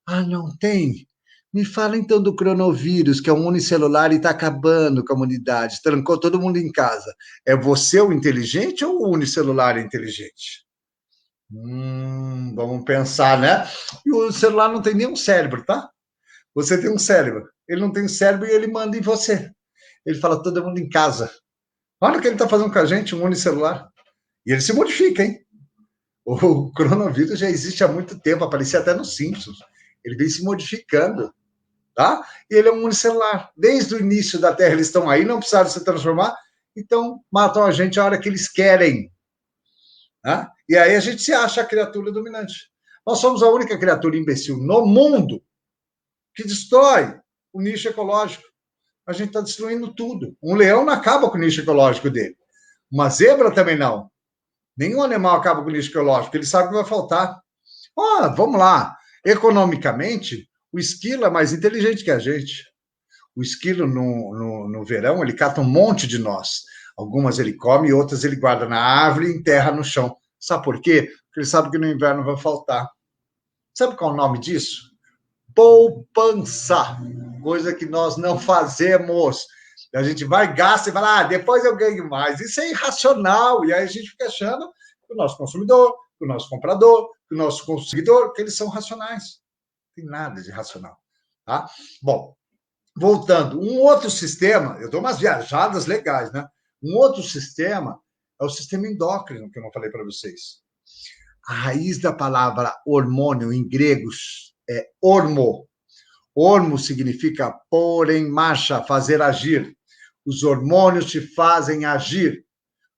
Ah, não tem? Me fala então do coronavírus, que é um unicelular e está acabando com a humanidade, trancou todo mundo em casa. É você o inteligente ou o unicelular inteligente? Vamos pensar, né? E o celular não tem nenhum cérebro, tá? Você tem um cérebro. Ele não tem cérebro e ele manda em você. Ele fala todo mundo em casa. Olha o que ele está fazendo com a gente, um unicelular. E ele se modifica, hein? O coronavírus já existe há muito tempo, aparecia até nos Simpsons. Ele vem se modificando. Tá? E ele é um unicelular. Desde o início da Terra eles estão aí, não precisaram se transformar, então matam a gente a hora que eles querem. Tá? E aí a gente se acha a criatura dominante. Nós somos a única criatura imbecil no mundo que destrói o nicho ecológico. A gente está destruindo tudo. Um leão não acaba com o nicho ecológico dele. Uma zebra também não. Nenhum animal acaba com o nicho ecológico. Ele sabe que vai faltar. Vamos lá. Economicamente, o esquilo é mais inteligente que a gente. O esquilo, no verão, ele cata um monte de nós. Algumas ele come e outras ele guarda na árvore e enterra no chão. Sabe por quê? Porque ele sabe que no inverno vai faltar. Sabe qual é o nome disso? Poupança. Coisa que nós não fazemos. A gente vai, gasta e fala, depois eu ganho mais. Isso é irracional. E aí a gente fica achando que o nosso consumidor, que o nosso comprador, que o nosso consumidor, que eles são racionais. Não tem nada de racional. Tá? Bom, voltando, um outro sistema, eu dou umas viajadas legais, né? Um outro sistema é o sistema endócrino, que eu não falei para vocês. A raiz da palavra hormônio em gregos é ormo. Ormo significa pôr em marcha, fazer agir. Os hormônios te fazem agir.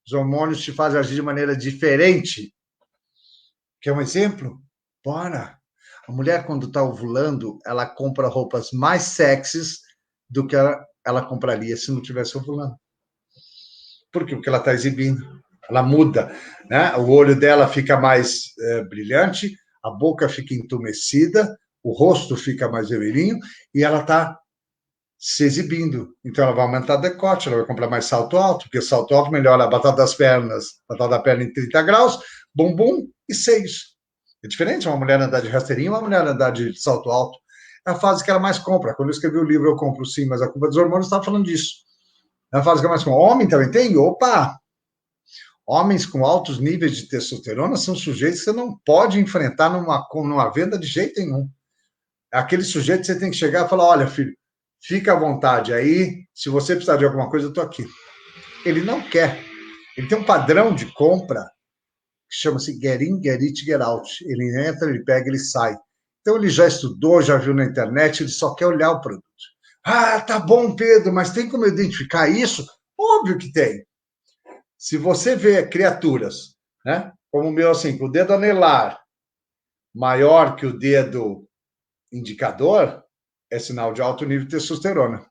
Os hormônios te fazem agir de maneira diferente. Quer um exemplo? Bora! A mulher, quando está ovulando, ela compra roupas mais sexys do que ela compraria se não tivesse ovulando. Por quê? Porque ela está exibindo. Ela muda, né? O olho dela fica mais brilhante, a boca fica entumecida, o rosto fica mais vermelhinho e ela está se exibindo. Então, ela vai aumentar o decote, ela vai comprar mais salto alto, porque salto alto melhora a batata das pernas, batata da perna em 30 graus, bumbum e seios. É diferente uma mulher andar de rasteirinho e uma mulher andar de salto alto. É a fase que ela mais compra. Quando eu escrevi o livro, eu compro sim, mas a culpa dos hormônios estava falando disso. É a fase que ela mais compra. Homem também tem? Opa! Homens com altos níveis de testosterona são sujeitos que você não pode enfrentar numa venda de jeito nenhum. É aquele sujeito que você tem que chegar e falar, olha, filho, fica à vontade aí. Se você precisar de alguma coisa, eu estou aqui. Ele não quer. Ele tem um padrão de compra que chama-se get in, get it, get out. Ele entra, ele pega, ele sai. Então, ele já estudou, já viu na internet, ele só quer olhar o produto. Ah, tá bom, Pedro, mas tem como identificar isso? Óbvio que tem. Se você vê criaturas, né, como o meu, assim, com o dedo anelar maior que o dedo indicador, é sinal de alto nível de testosterona.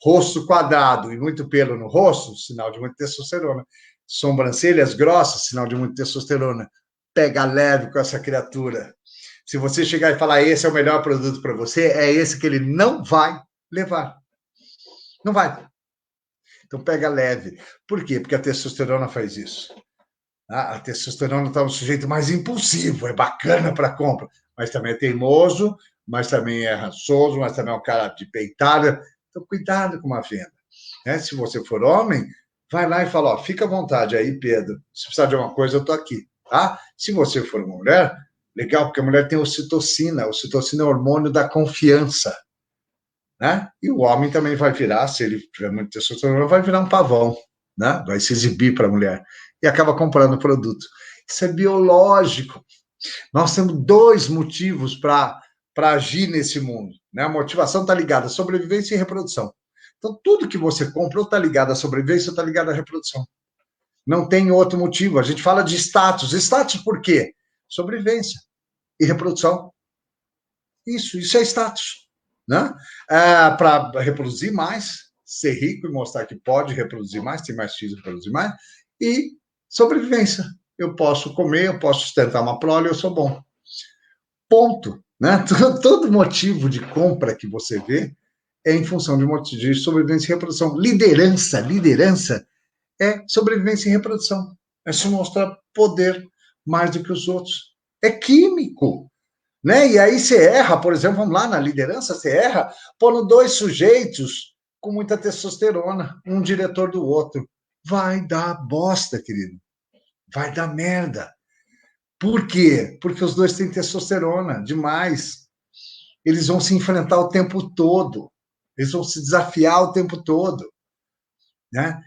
Rosto quadrado e muito pelo no rosto, sinal de muita testosterona. Sobrancelhas grossas, sinal de muita testosterona. Pega leve com essa criatura. Se você chegar e falar, esse é o melhor produto para você, é esse que ele não vai levar. Não vai. Então, pega leve. Por quê? Porque a testosterona faz isso. A testosterona está um sujeito mais impulsivo, é bacana para compra, mas também é teimoso, mas também é rançoso, mas também é um cara de peitada. Então, cuidado com uma venda. Né? Se você for homem, vai lá e fala, ó, fica à vontade aí, Pedro. Se precisar de alguma coisa, eu estou aqui. Tá? Se você for uma mulher, legal, porque a mulher tem ocitocina. A ocitocina é o hormônio da confiança. Né? E o homem também vai virar, se ele tiver muito testosterona, vai virar um pavão. Né? Vai se exibir para a mulher. E acaba comprando o produto. Isso é biológico. Nós temos 2 motivos para agir nesse mundo. Né? A motivação está ligada à sobrevivência e reprodução. Então, tudo que você compra ou está ligado à sobrevivência ou está ligado à reprodução. Não tem outro motivo. A gente fala de status. Status por quê? Sobrevivência e reprodução. Isso é status. Né? Para reproduzir mais, ser rico e mostrar que pode reproduzir mais, tem mais X, reproduzir mais, e sobrevivência. Eu posso comer, eu posso sustentar uma prole, eu sou bom. Ponto. Né? Todo motivo de compra que você vê é em função de sobrevivência e reprodução. Liderança é sobrevivência e reprodução. É se mostrar poder mais do que os outros. É químico. Né? E aí você erra, por exemplo, vamos lá, na liderança, você erra pondo 2 sujeitos com muita testosterona, um diretor do outro. Vai dar bosta, querido. Vai dar merda. Por quê? Porque os 2 têm testosterona demais. Eles vão se enfrentar o tempo todo. Eles vão se desafiar o tempo todo. Né?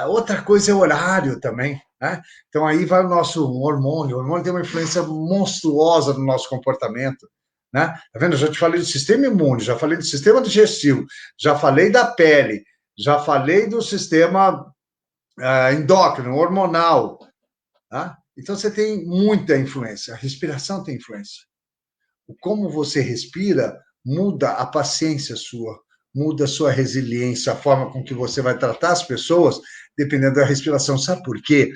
Outra coisa é horário também. Né? Então, aí vai o nosso hormônio. O hormônio tem uma influência monstruosa no nosso comportamento. Né? Tá vendo? Eu já te falei do sistema imune, já falei do sistema digestivo, já falei da pele, já falei do sistema endócrino, hormonal. Tá? Então, você tem muita influência. A respiração tem influência. Como você respira muda a paciência sua, muda a sua resiliência, a forma com que você vai tratar as pessoas, dependendo da respiração. Sabe por quê?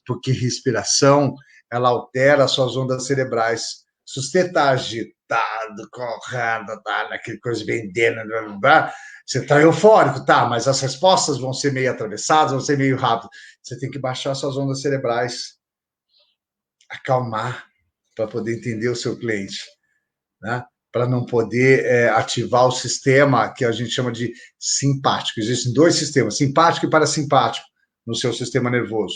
Porque respiração, ela altera as suas ondas cerebrais. Se você está agitado, correndo, tá naquele coisa vendendo, você está eufórico, tá, mas as respostas vão ser meio atravessadas, vão ser meio rápidas. Você tem que baixar suas ondas cerebrais, acalmar, para poder entender o seu cliente. Né? Para não poder ativar o sistema que a gente chama de simpático. Existem 2 sistemas, simpático e parasimpático, no seu sistema nervoso.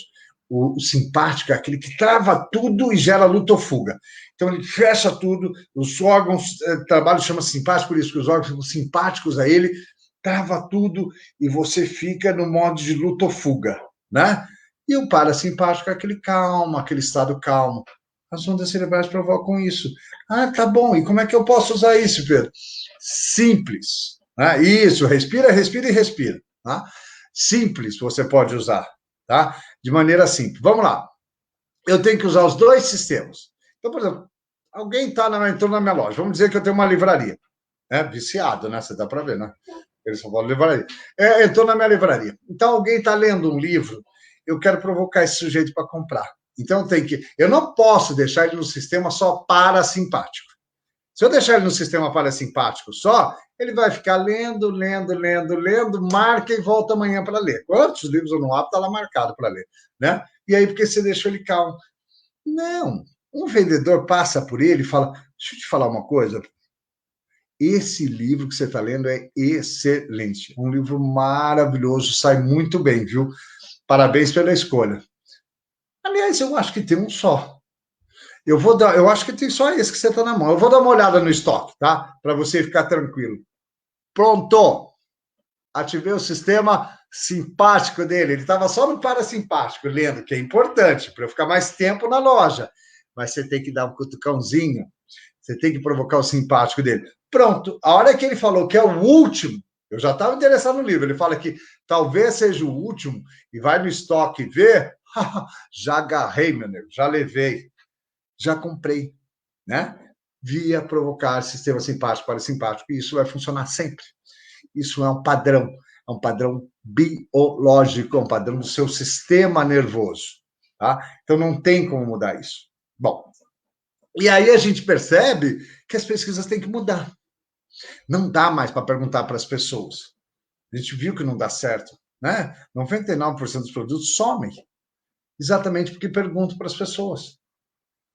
O simpático é aquele que trava tudo e gera luta ou fuga. Então, ele fecha tudo, os órgãos, trabalho chama simpático, por isso que os órgãos ficam simpáticos a ele, trava tudo e você fica no modo de luta ou fuga. Né? E o parasimpático é aquele calmo, aquele estado calmo. As ondas cerebrais provocam isso. Ah, tá bom. E como é que eu posso usar isso, Pedro? Simples. Né? Isso, respira, respira e respira. Tá? Simples você pode usar. Tá? De maneira simples. Vamos lá. Eu tenho que usar os 2 sistemas. Então, por exemplo, alguém entrou na minha loja. Vamos dizer que eu tenho uma livraria. Viciado, né? Você dá para ver, né? Eles só falam livraria. Entrou na minha livraria. Então, alguém está lendo um livro. Eu quero provocar esse sujeito para comprar. Então, eu não posso deixar ele no sistema só parasimpático. Se eu deixar ele no sistema parasimpático só, ele vai ficar lendo, marca e volta amanhã para ler. Quantos livros eu não abro, está lá marcado para ler. Né? E aí, porque você deixou ele calmo? Não. Um vendedor passa por ele e fala, deixa eu te falar uma coisa, esse livro que você está lendo é excelente. Um livro maravilhoso, sai muito bem, viu? Parabéns pela escolha. Aliás, eu acho que tem um só. Eu acho que tem só esse que você está na mão. Eu vou dar uma olhada no estoque, tá? Para você ficar tranquilo. Pronto! Ativei o sistema simpático dele. Ele estava só no parasimpático, lendo, que é importante, para eu ficar mais tempo na loja. Mas você tem que dar um cutucãozinho, você tem que provocar o simpático dele. Pronto, a hora que ele falou que é o último, eu já estava interessado no livro, ele fala que talvez seja o último, e vai no estoque ver, já agarrei, meu nego, já levei, já comprei, né? Via provocar sistema simpático para simpático, e isso vai funcionar sempre. Isso é um padrão biológico, é um padrão do seu sistema nervoso, tá? Então não tem como mudar isso. Bom, e aí a gente percebe que as pesquisas têm que mudar. Não dá mais para perguntar para as pessoas. A gente viu que não dá certo, né? 99% dos produtos somem, exatamente porque pergunto para as pessoas.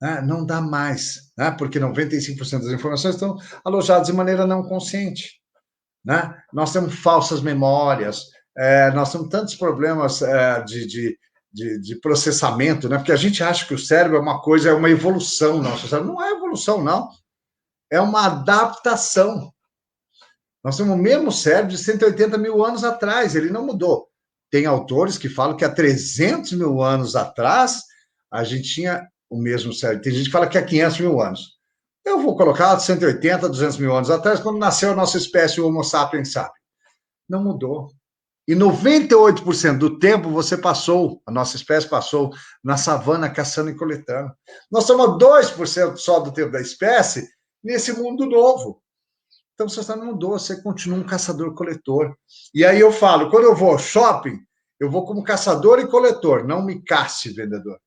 Né? Não dá mais, né? Porque 95% das informações estão alojadas de maneira não consciente. Né? Nós temos falsas memórias, nós temos tantos problemas de processamento, né? Porque a gente acha que o cérebro é uma coisa, é uma evolução. Nosso cérebro não é evolução, não. É uma adaptação. Nós temos o mesmo cérebro de 180 mil anos atrás, ele não mudou. Tem autores que falam que há 300 mil anos atrás a gente tinha o mesmo cérebro. Tem gente que fala que há 500 mil anos. Eu vou colocar 180, 200 mil anos atrás, quando nasceu a nossa espécie, o Homo sapiens sapiens. Não mudou. E 98% do tempo a nossa espécie passou na savana caçando e coletando. Nós somos 2% só do tempo da espécie nesse mundo novo. Então, você não mudou, você continua um caçador-coletor. E aí eu falo, quando eu vou ao shopping, eu vou como caçador e coletor, não me casse, vendedor.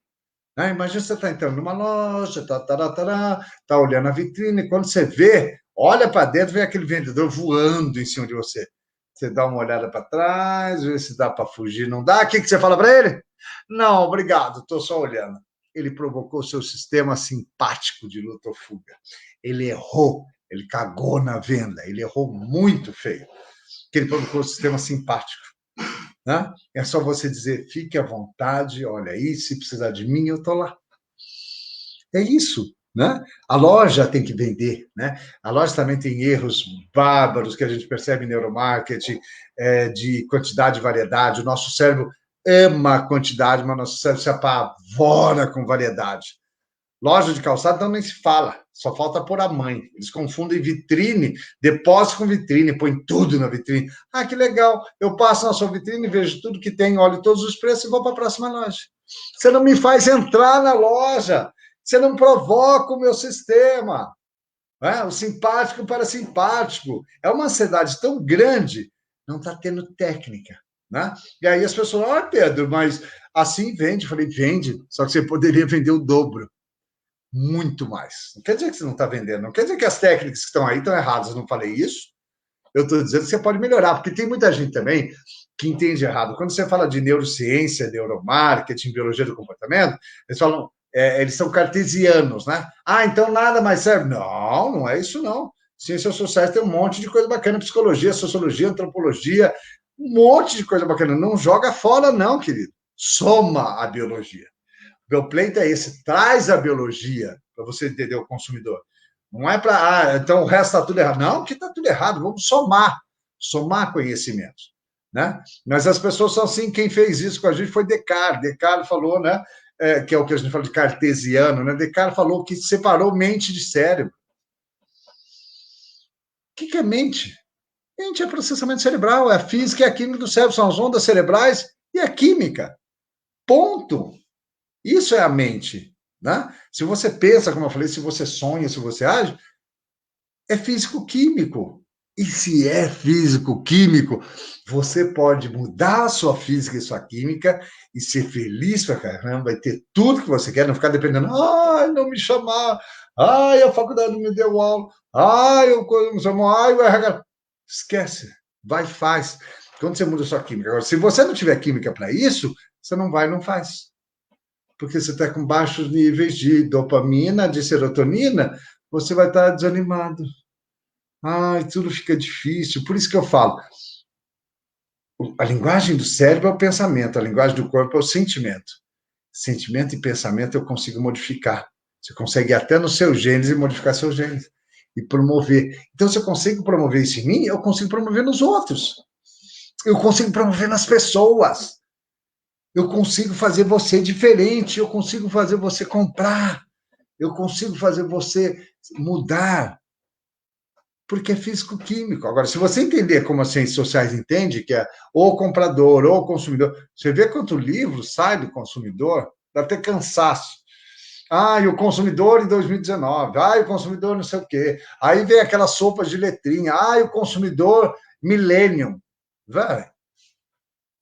Imagina você está entrando numa loja, está olhando a vitrine, quando você vê, olha para dentro, vem aquele vendedor voando em cima de você. Você dá uma olhada para trás, vê se dá para fugir, não dá. O que você fala para ele? Não, obrigado, estou só olhando. Ele provocou o seu sistema simpático de luta ou fuga. Ele errou, ele cagou na venda, ele errou muito feio. Que ele provocou o sistema simpático. Né? É só você dizer, fique à vontade, olha aí, se precisar de mim, eu estou lá. É isso. Né? A loja tem que vender. Né? A loja também tem erros bárbaros que a gente percebe em neuromarketing, de quantidade e variedade. O nosso cérebro ama a quantidade, mas o nosso cérebro se apavora com variedade. Loja de calçado, então nem se fala, só falta pôr a mãe. Eles confundem vitrine, depósito com vitrine, põem tudo na vitrine. Ah, que legal, eu passo na sua vitrine, vejo tudo que tem, olho todos os preços e vou para a próxima loja. Você não me faz entrar na loja, você não provoca o meu sistema. O simpático para simpático. É uma ansiedade tão grande, não está tendo técnica. Né? E aí as pessoas, Pedro, mas assim vende. Eu falei, vende, só que você poderia vender o dobro. Muito mais. Não quer dizer que você não está vendendo, não quer dizer que as técnicas que estão aí estão erradas, eu não falei isso. Eu estou dizendo que você pode melhorar, porque tem muita gente também que entende errado. Quando você fala de neurociência, neuromarketing, biologia do comportamento, eles falam, eles são cartesianos, né? Então nada mais serve. Não, não é isso não. Ciências sociais tem um monte de coisa bacana, psicologia, sociologia, antropologia, um monte de coisa bacana. Não joga fora não, querido. Soma a biologia. Meu pleito é esse, traz a biologia para você entender o consumidor. Não é para, então o resto está tudo errado. Não, que está tudo errado, vamos somar conhecimentos. Né? Mas as pessoas são assim, quem fez isso com a gente foi Descartes. Descartes falou, né, que é o que a gente fala de cartesiano, né? Descartes falou que separou mente de cérebro. O que é mente? Mente é processamento cerebral, é a física e a química do cérebro, são as ondas cerebrais e a química. Ponto. Isso é a mente. Né? Se você pensa, como eu falei, se você sonha, se você age, é físico-químico. E se é físico-químico, você pode mudar a sua física e sua química e ser feliz pra caramba, vai ter tudo que você quer, não ficar dependendo, não me chamar, a faculdade não me deu aula, eu não chamou, o RH. Esquece, vai e faz. Quando você muda a sua química. Agora, se você não tiver química para isso, você não vai e não faz. Porque você está com baixos níveis de dopamina, de serotonina, você vai estar desanimado. Tudo fica difícil. Por isso que eu falo, a linguagem do cérebro é o pensamento, a linguagem do corpo é o sentimento. Sentimento e pensamento eu consigo modificar. Você consegue ir até nos seus genes e modificar seus genes. e promover. Então, se eu consigo promover isso em mim, eu consigo promover nos outros. Eu consigo promover nas pessoas. Eu consigo fazer você diferente, eu consigo fazer você comprar, eu consigo fazer você mudar, porque é físico-químico. Agora, se você entender como as ciências sociais entendem, que é ou o comprador ou o consumidor, você vê quanto livro sai do consumidor, dá até cansaço. E o consumidor em 2019, o consumidor não sei o quê. Aí vem aquela sopa de letrinha, o consumidor millennium. Velho,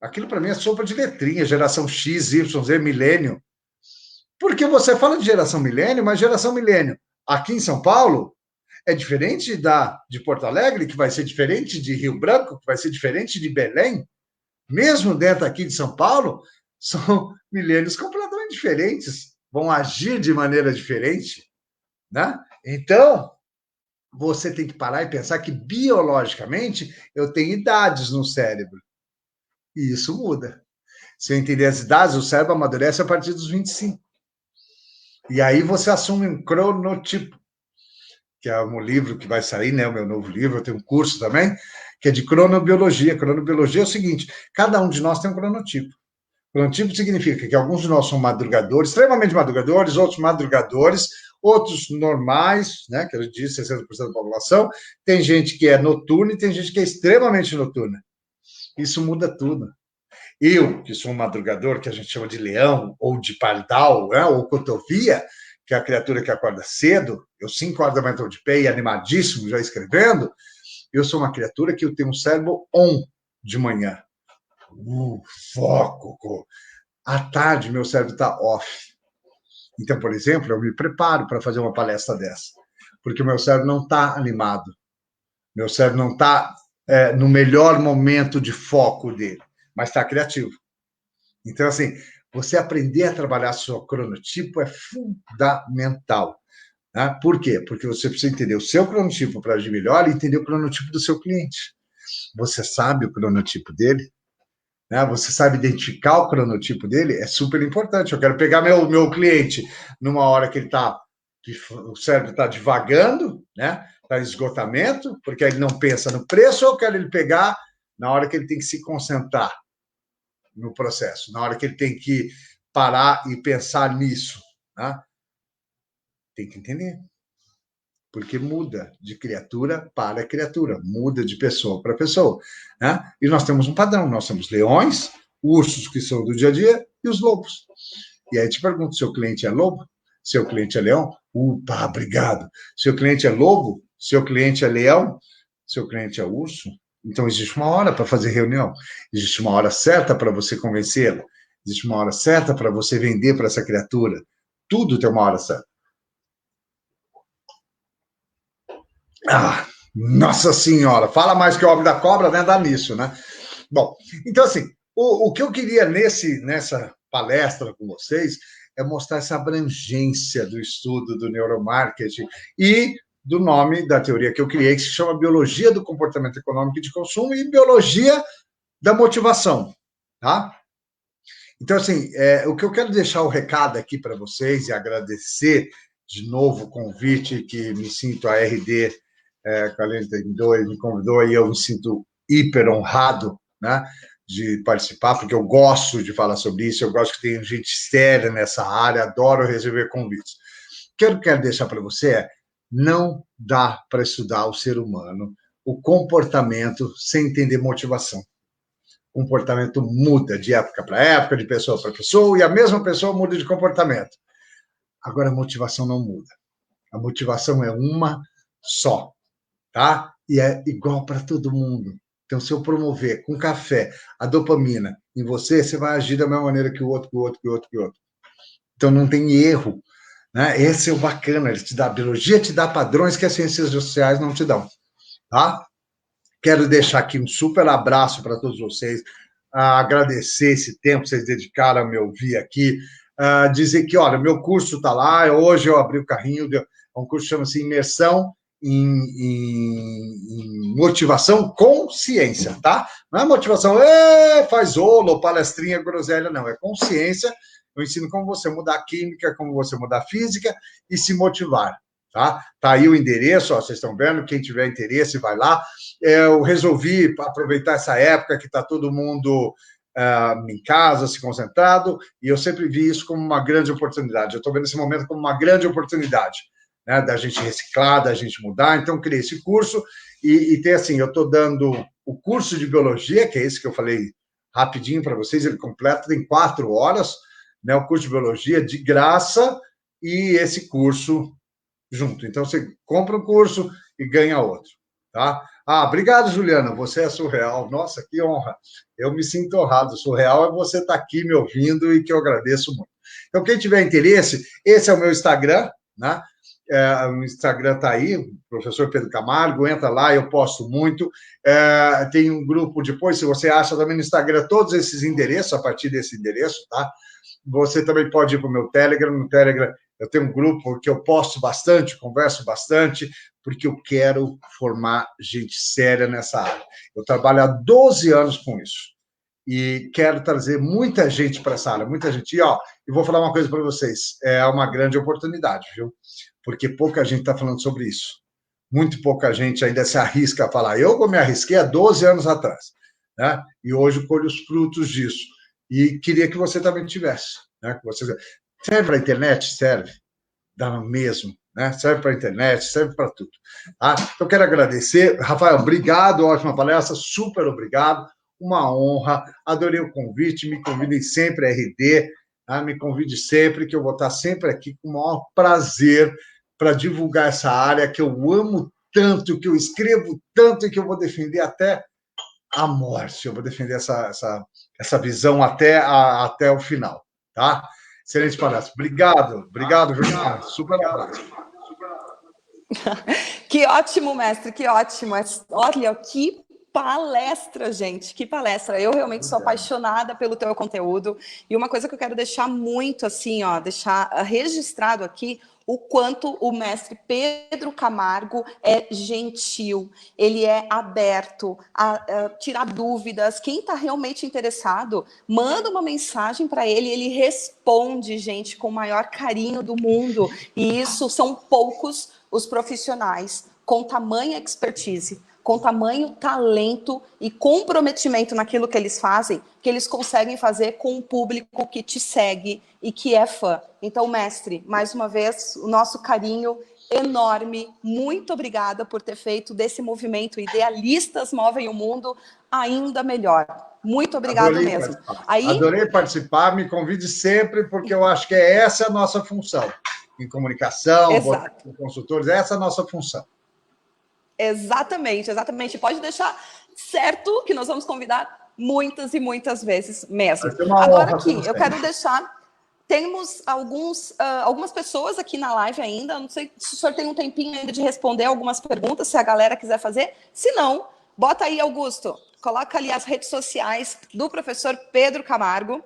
aquilo para mim é sopa de letrinha, geração X, Y, Z, milênio. Porque você fala de geração milênio, mas geração milênio aqui em São Paulo é diferente de Porto Alegre, que vai ser diferente de Rio Branco, que vai ser diferente de Belém. Mesmo dentro aqui de São Paulo, são milênios completamente diferentes, vão agir de maneira diferente, né? Então, você tem que parar e pensar que biologicamente eu tenho idades no cérebro. E isso muda. Se eu entender as idades, o cérebro amadurece a partir dos 25. E aí você assume um cronotipo, que é um livro que vai sair, né? O meu novo livro, eu tenho um curso também, que é de cronobiologia. Cronobiologia é o seguinte: cada um de nós tem um cronotipo. Cronotipo significa que alguns de nós são madrugadores, extremamente madrugadores, outros madrugadores, outros normais, né? Que eu disse, 60% da população. Tem gente que é noturna e tem gente que é extremamente noturna. Isso muda tudo. Eu, que sou um madrugador, que a gente chama de leão, ou de pardal, né? Ou cotovia, que é a criatura que acorda cedo, eu 5 horas da manhã estou de pé e animadíssimo, já escrevendo, eu sou uma criatura que eu tenho um cérebro on de manhã. Foco. À tarde, meu cérebro está off. Então, por exemplo, eu me preparo para fazer uma palestra dessa, porque o meu cérebro não está animado. Meu cérebro não está no melhor momento de foco dele, mas está criativo. Então, assim, você aprender a trabalhar seu cronotipo é fundamental. Né? Por quê? Porque você precisa entender o seu cronotipo para agir melhor e entender o cronotipo do seu cliente. Você sabe o cronotipo dele? Né? Você sabe identificar o cronotipo dele? É super importante. Eu quero pegar meu cliente numa hora que o cérebro está divagando, né? Está em esgotamento, porque ele não pensa no preço, ou eu quero ele pegar na hora que ele tem que se concentrar no processo, na hora que ele tem que parar e pensar nisso. Né? Tem que entender. Porque muda de criatura para criatura, muda de pessoa para pessoa. Né? E nós temos um padrão, nós temos leões, ursos que são do dia a dia e os lobos. E aí te pergunto, seu cliente é lobo? Seu cliente é leão? Obrigado. Seu cliente é lobo? Seu cliente é leão? Seu cliente é urso? Então, existe uma hora para fazer reunião. Existe uma hora certa para você convencê-lo. Existe uma hora certa para você vender para essa criatura. Tudo tem uma hora certa. Nossa Senhora! Fala mais que o óbvio da cobra, né? Dá nisso, né? Bom, então, assim, o que eu queria nessa palestra com vocês é mostrar essa abrangência do estudo do neuromarketing e do nome da teoria que eu criei, que se chama Biologia do Comportamento Econômico e de Consumo e Biologia da Motivação, tá? Então, assim, o que eu quero deixar o recado aqui para vocês e agradecer de novo o convite que me sinto a RD 42 me convidou e eu me sinto hiper honrado, né, de participar, porque eu gosto de falar sobre isso, eu gosto que tenha gente séria nessa área, adoro receber convites. O que eu quero deixar para você é: não dá para estudar o ser humano, o comportamento, sem entender motivação. O comportamento muda de época para época, de pessoa para pessoa, e a mesma pessoa muda de comportamento. Agora, a motivação não muda. A motivação é uma só, tá? E é igual para todo mundo. Então, se eu promover com café a dopamina em você, você vai agir da mesma maneira que o outro, que o outro, que o outro, que o outro. Então, não tem erro. Né? Esse é o bacana, a biologia te dá padrões que as ciências sociais não te dão. Tá? Quero deixar aqui um super abraço para todos vocês, agradecer esse tempo que vocês dedicaram a me ouvir aqui, dizer que, olha, meu curso está lá, hoje eu abri o carrinho, um curso que chama-se Imersão em Motivação com Ciência, tá? Não é motivação, faz olo, palestrinha, groselha, não, é consciência. Eu ensino como você mudar a química, como você mudar a física e se motivar. tá? Tá aí o endereço, ó, vocês estão vendo, quem tiver interesse vai lá. Eu resolvi aproveitar essa época que está todo mundo em casa, se concentrado, e eu sempre vi isso como uma grande oportunidade. Eu estou vendo esse momento como uma grande oportunidade, né, da gente reciclar, da gente mudar. Então, criei esse curso e tem assim, eu estou dando o curso de biologia, que é esse que eu falei rapidinho para vocês, ele completa, tem 4 horas, né, o curso de biologia de graça e esse curso junto. Então, você compra um curso e ganha outro, tá? Ah, obrigado, Juliana, você é surreal. Nossa, que honra. Eu me sinto honrado. Surreal é você estar aqui me ouvindo e que eu agradeço muito. Então, quem tiver interesse, esse é o meu Instagram, né? O Instagram está aí, professor Pedro Camargo, entra lá, eu posto muito. Tem um grupo depois, se você acha também no Instagram, todos esses endereços, a partir desse endereço, tá? Você também pode ir para o meu Telegram. No Telegram eu tenho um grupo que eu posto bastante, converso bastante, porque eu quero formar gente séria nessa área. Eu trabalho há 12 anos com isso e quero trazer muita gente para essa área, muita gente. E, ó, eu vou falar uma coisa para vocês, é uma grande oportunidade, viu? Porque pouca gente está falando sobre isso. Muito pouca gente ainda se arrisca a falar. Eu me arrisquei há 12 anos atrás, né? E hoje colho os frutos disso. E queria que você também tivesse, né? Que você... Serve para a internet? Serve. Dá no mesmo, né? Serve para a internet, serve para tudo. Tá? Então, quero agradecer. Rafael, obrigado, ótima palestra, super obrigado. Uma honra, adorei o convite, me convidem sempre, RD, tá? Me convide sempre, que eu vou estar sempre aqui com o maior prazer para divulgar essa área que eu amo tanto, que eu escrevo tanto e que eu vou defender até a morte. Eu vou defender essa visão até o final, tá? Excelente palestra. Obrigado, Juliana. Super abraço. Que ótimo, mestre, que ótimo. Olha, que palestra, gente, que palestra. Eu realmente sou apaixonada pelo teu conteúdo. E uma coisa que eu quero deixar muito assim, ó, deixar registrado aqui, o quanto o mestre Pedro Camargo é gentil, ele é aberto a tirar dúvidas. Quem está realmente interessado, manda uma mensagem para ele, ele responde, gente, com o maior carinho do mundo. E isso são poucos os profissionais com tamanha expertise, com tamanho talento e comprometimento naquilo que eles fazem, que eles conseguem fazer com um público que te segue e que é fã. Então, mestre, mais uma vez, o nosso carinho enorme. Muito obrigada por ter feito desse movimento Idealistas Movem o Mundo ainda melhor. Muito obrigado mesmo. Adorei participar, me convide sempre, porque eu acho que essa é a nossa função. Em comunicação, com consultores, essa é a nossa função. Exatamente, exatamente. Pode deixar certo que nós vamos convidar muitas e muitas vezes mesmo. Agora aqui, eu quero deixar... Temos algumas pessoas aqui na live ainda. Não sei se o senhor tem um tempinho ainda de responder algumas perguntas, se a galera quiser fazer. Se não, bota aí, Augusto. Coloca ali as redes sociais do professor Pedro Camargo.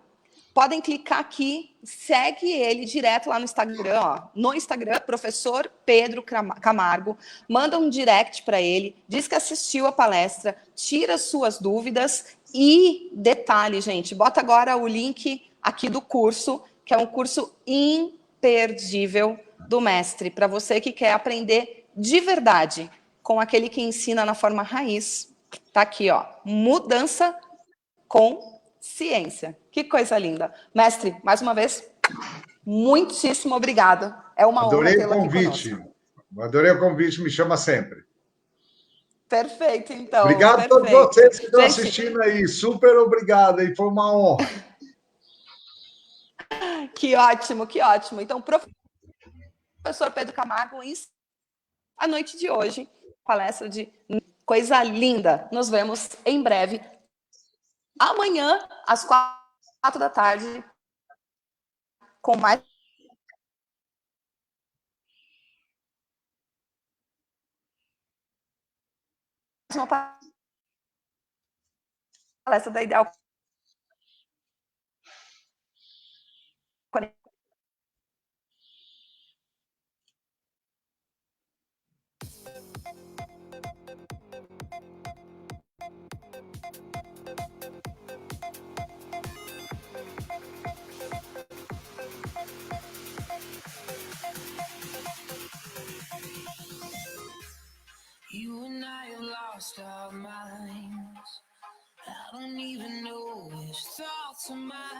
Podem clicar aqui, segue ele direto lá no Instagram, ó. No Instagram, professor Pedro Camargo, manda um direct para ele, diz que assistiu a palestra, tira suas dúvidas e detalhe, gente, bota agora o link aqui do curso, que é um curso imperdível do mestre, para você que quer aprender de verdade com aquele que ensina na forma raiz. Tá aqui, ó, mudança com ciência. Que coisa linda. Mestre, mais uma vez, muitíssimo obrigado. É uma honra tê-lo aqui conosco. Adorei o convite, me chama sempre. Perfeito, então. Obrigado a todos vocês que estão assistindo aí. Super obrigado, hein? Foi uma honra. Que ótimo, que ótimo. Então, professor Pedro Camargo, a noite de hoje, palestra de coisa linda. Nos vemos em breve. Amanhã, às 4 da tarde, com mais uma palestra da Ideal You and I have lost our minds. I don't even know which thoughts are mine.